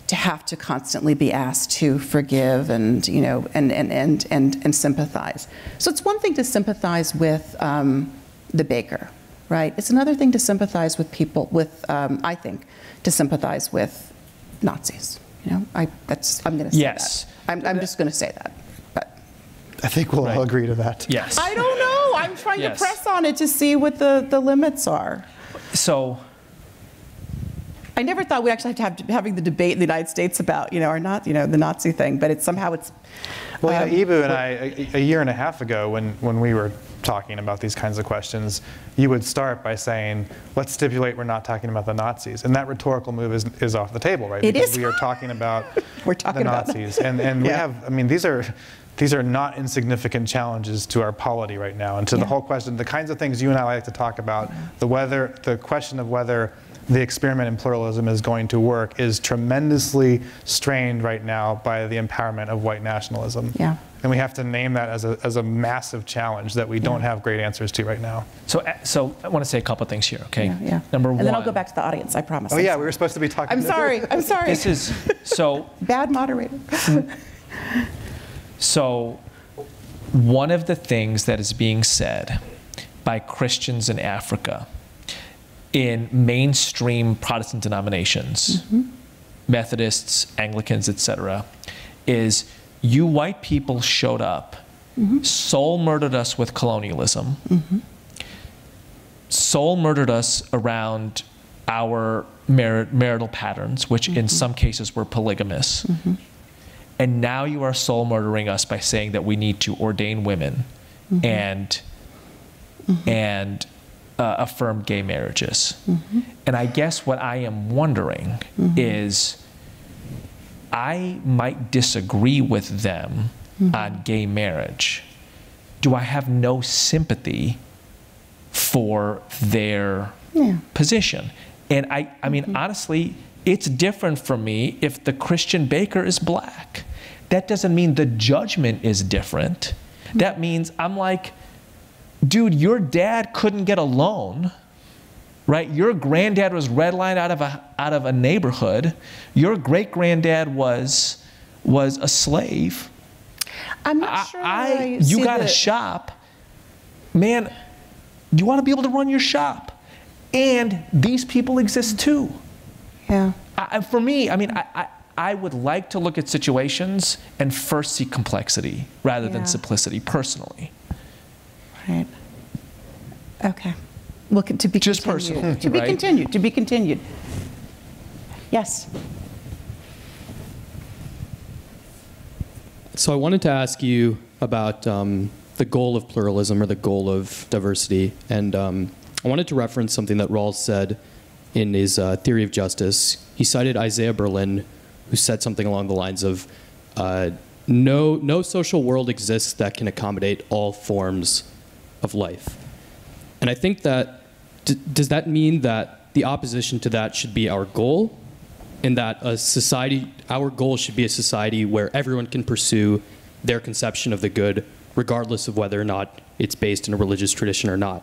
to have to constantly be asked to forgive and and sympathize. So it's one thing to sympathize with the baker. Right. It's another thing to sympathize with people I think, to sympathize with Nazis. I'm going to say yes. that. I'm just going to say that. But I think we'll all agree to that. Yes. I don't know. I'm trying to press on it to see what the limits are. So I never thought we'd actually have to having the debate in the United States about, or not, the Nazi thing, but it's somehow it's. Well, Eboo and I, a year and a half ago, when we were talking about these kinds of questions, you would start by saying, let's stipulate we're not talking about the Nazis. And that rhetorical move is off the table, right? It because is. We are talking about the about Nazis. And we have, these are not insignificant challenges to our polity right now. And to the whole question, the kinds of things you and I like to talk about, the question of whether the experiment in pluralism is going to work is tremendously strained right now by the empowerment of white nationalism. Yeah. And we have to name that as a massive challenge that we don't have great answers to right now. So I want to say a couple things here, okay? Yeah. Number one. And then I'll go back to the audience, I promise. Oh yeah, we were supposed to be talking. I'm sorry. This is, so. Bad moderator. So one of the things that is being said by Christians in Africa in mainstream Protestant denominations, Methodists, Anglicans, etc., is you white people showed up, soul murdered us with colonialism, soul murdered us around our marital patterns, which in some cases were polygamous, and now you are soul murdering us by saying that we need to ordain women and affirm gay marriages. And I guess what I am wondering is, I might disagree with them on gay marriage. Do I have no sympathy for their position? And I mean, honestly, it's different for me if the Christian baker is black. That doesn't mean the judgment is different. That means I'm like, dude, your dad couldn't get a loan, right? Your granddad was redlined out of a neighborhood. Your great granddad was a slave. I'm not sure. You got a shop, man. You want to be able to run your shop, and these people exist too. Yeah. For me, I mean, I would like to look at situations and first see complexity rather than simplicity, personally. Right. Okay. Well, to be just continued. personal. To be continued. To be continued. Yes. So I wanted to ask you about the goal of pluralism or the goal of diversity, and I wanted to reference something that Rawls said in his Theory of Justice. He cited Isaiah Berlin, who said something along the lines of, no social world exists that can accommodate all forms of life. And I think that, does that mean that the opposition to that should be our goal? And that our goal should be a society where everyone can pursue their conception of the good, regardless of whether or not it's based in a religious tradition or not?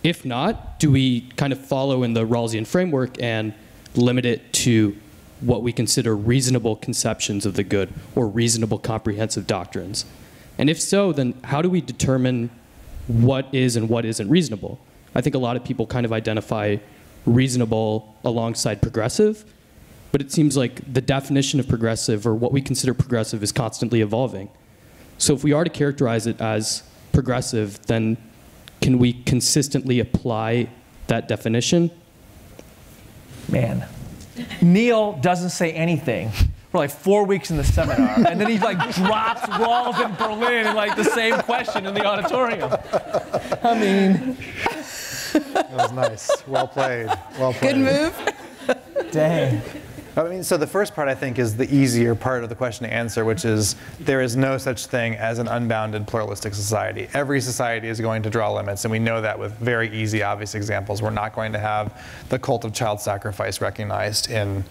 If not, do we kind of follow in the Rawlsian framework and limit it to what we consider reasonable conceptions of the good or reasonable comprehensive doctrines? And if so, then how do we determine what is and what isn't reasonable? I think a lot of people kind of identify reasonable alongside progressive, but it seems like the definition of progressive, or what we consider progressive, is constantly evolving. So if we are to characterize it as progressive, then can we consistently apply that definition? Man, Neil doesn't say anything. We're like 4 weeks in the seminar, and then he like drops Rawls in Berlin and like the same question in the auditorium. I mean, that was nice. Well played. Well played. Good move. dang. I mean, so the first part, I think, is the easier part of the question to answer, which is there is no such thing as an unbounded pluralistic society. Every society is going to draw limits, and we know that with very easy, obvious examples. We're not going to have the cult of child sacrifice recognized in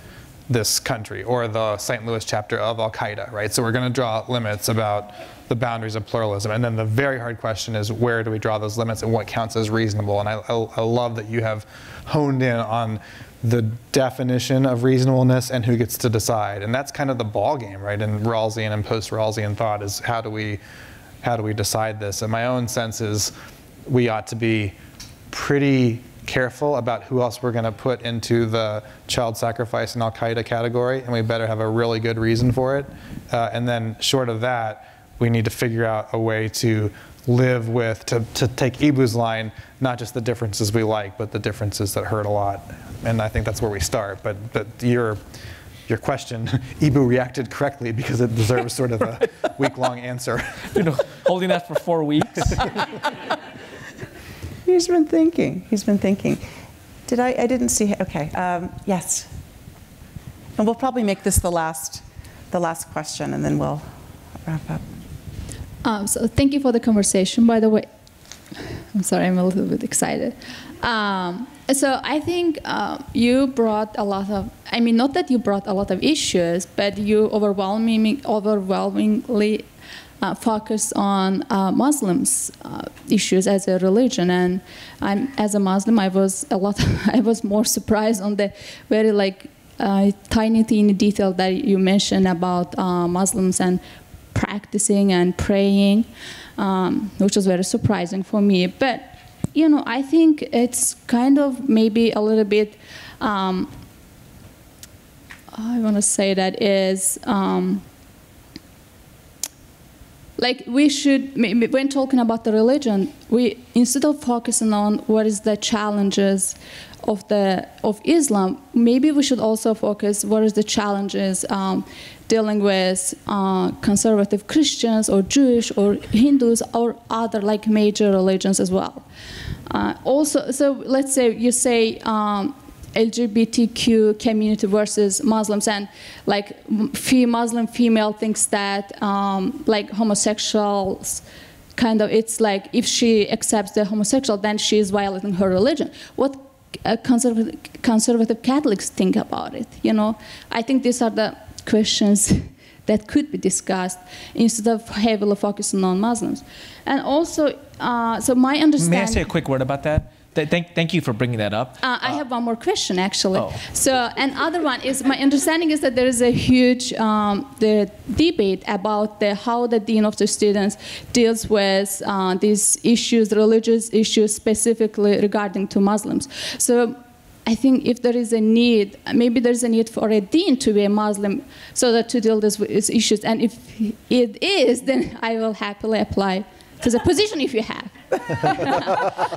this country, or the St. Louis chapter of Al-Qaeda, right? So we're going to draw limits about the boundaries of pluralism. And then the very hard question is, where do we draw those limits and what counts as reasonable? And I love that you have honed in on the definition of reasonableness and who gets to decide. And that's kind of the ball game, right? In Rawlsian and post-Rawlsian thought is how do we decide this? And my own sense is we ought to be pretty careful about who else we're going to put into the child sacrifice and Al-Qaeda category, and we better have a really good reason for it. And then short of that, we need to figure out a way to live with, to take Eboo's line, not just the differences we like, but the differences that hurt a lot. And I think that's where we start. But your question, Eboo reacted correctly because it deserves sort of a week-long answer. You know, holding that for 4 weeks. He's been thinking. He's been thinking. I didn't see, okay, yes. And we'll probably make this the last question, and then we'll wrap up. So thank you for the conversation, by the way. I'm sorry, I'm a little bit excited. So I think you brought a lot of, I mean, not that you brought a lot of issues, but you overwhelmingly focus on Muslims' issues as a religion, and as a Muslim, I was more surprised on the very tiny detail that you mentioned about Muslims and practicing and praying, which was very surprising for me. But you know, I think it's kind of maybe a little bit. I want to say that is. Like we should, when talking about the religion, we instead of focusing on what is the challenges of Islam, maybe we should also focus what is the challenges dealing with conservative Christians or Jewish or Hindus or other major religions as well. Also, so let's say you say LGBTQ community versus Muslims, and Muslim female thinks that homosexuals kind of, it's like if she accepts the homosexual, then she is violating her religion. What conservative Catholics think about it? You know, I think these are the questions that could be discussed instead of heavily focusing on Muslims. And also, so my understanding. May I say a quick word about that? Thank you for bringing that up. I have one more question, actually. Oh. So, another one is, my understanding is that there is a huge the debate about how the Dean of the Students deals with these issues, religious issues, specifically regarding to Muslims. So, I think if there is a need, maybe there is a need for a dean to be a Muslim so that to deal with these issues. And if it is, then I will happily apply to the position if you have.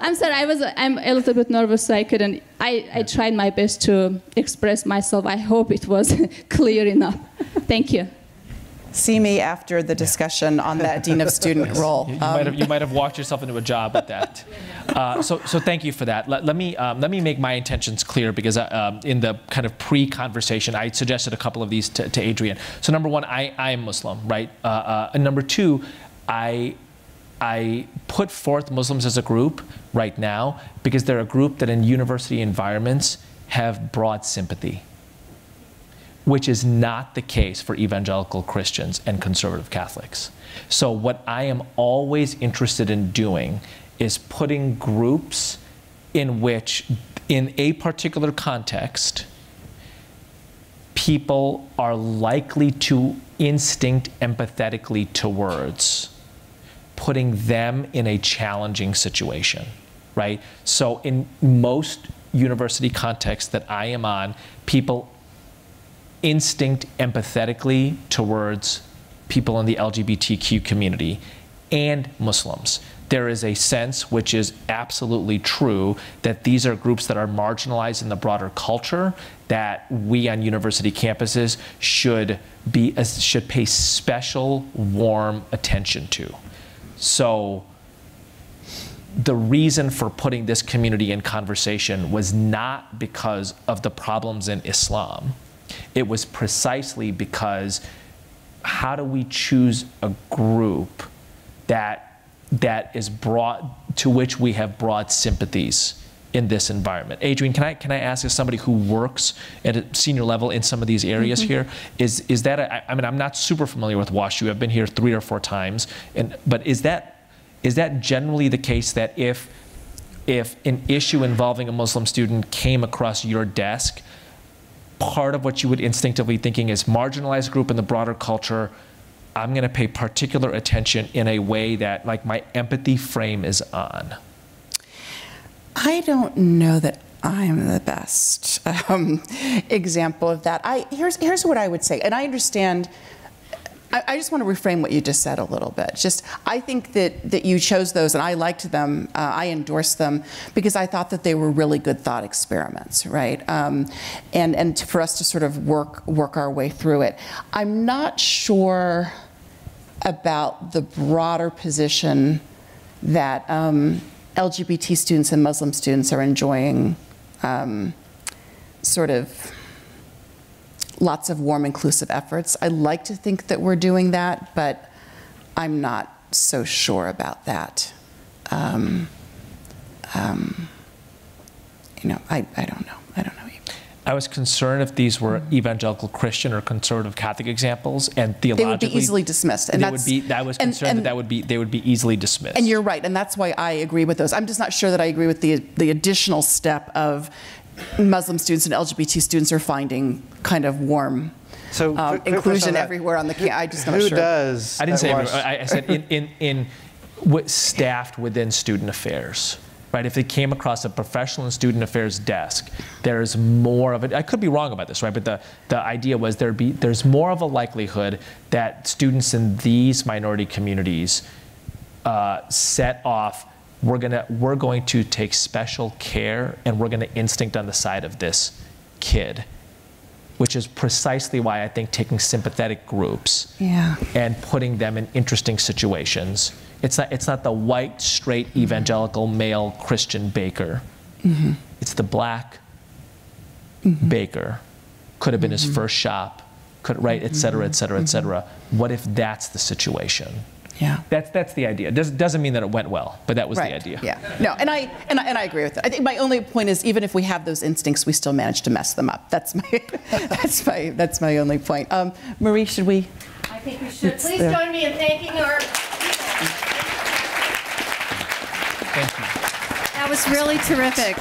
I'm sorry, I'm a little bit nervous, so I couldn't. I tried my best to express myself. I hope it was clear enough. Thank you. See me after the discussion on that Dean of Student role. You might have walked yourself into a job with that. So thank you for that. Let me make my intentions clear, because in the kind of pre-conversation, I suggested a couple of these to Adrienne. So number one, I am Muslim, right? And number two, I put forth Muslims as a group right now because they're a group that in university environments have broad sympathy, which is not the case for evangelical Christians and conservative Catholics. So what I am always interested in doing is putting groups in which, in a particular context, people are likely to instinct empathetically towards, putting them in a challenging situation, right? So in most university contexts that I am on, people instinct empathetically towards people in the LGBTQ community and Muslims. there is a sense, which is absolutely true, that these are groups that are marginalized in the broader culture that we on university campuses should pay special, warm attention to. So the reason for putting this community in conversation was not because of the problems in Islam. It was precisely because how do we choose a group that is to which we have broad sympathies in this environment? Adrienne, can I ask, as somebody who works at a senior level in some of these areas here, is that I mean, I'm not super familiar with WashU. I've been here 3 or 4 times, but is that generally the case that if an issue involving a Muslim student came across your desk, part of what you would instinctively thinking is marginalized group in the broader culture, I'm going to pay particular attention in a way that like my empathy frame is on? I don't know that I'm the best example of that. Here's what I would say, and I understand. I just want to reframe what you just said a little bit. I think that you chose those, and I liked them. I endorsed them because I thought that they were really good thought experiments, right? And for us to sort of work our way through it. I'm not sure about the broader position that LGBT students and Muslim students are enjoying sort of lots of warm, inclusive efforts. I like to think that we're doing that, but I'm not so sure about that. You know, I don't know. I don't know. I was concerned if these were evangelical Christian or conservative Catholic examples, and theologically they would be easily dismissed. And I was concerned that they would be easily dismissed. And you're right, and that's why I agree with those. I'm just not sure that I agree with the additional step of Muslim students and LGBT students are finding kind of warm inclusion everywhere on the campus. I just not sure. Who does? I didn't say everywhere. I said in staffed within student affairs. Right, if they came across a professional and student affairs desk, there's more of it. I could be wrong about this, right? But the idea was there's more of a likelihood that students in these minority communities set off. We're going to take special care, and we're going to instinct on the side of this kid, which is precisely why I think taking sympathetic groups and putting them in interesting situations. It's not the white, straight, evangelical, male Christian baker. It's the black baker. Could have been his first shop, right, et cetera, et cetera, et cetera. What if that's the situation? Yeah. That's the idea. Doesn't mean that it went well, but that was the idea. Yeah. No, and I agree with that. I think my only point is, even if we have those instincts, we still manage to mess them up. That's my only point. Marie, should we? I think we should. Please join me in thanking our. Thank you. That was really terrific.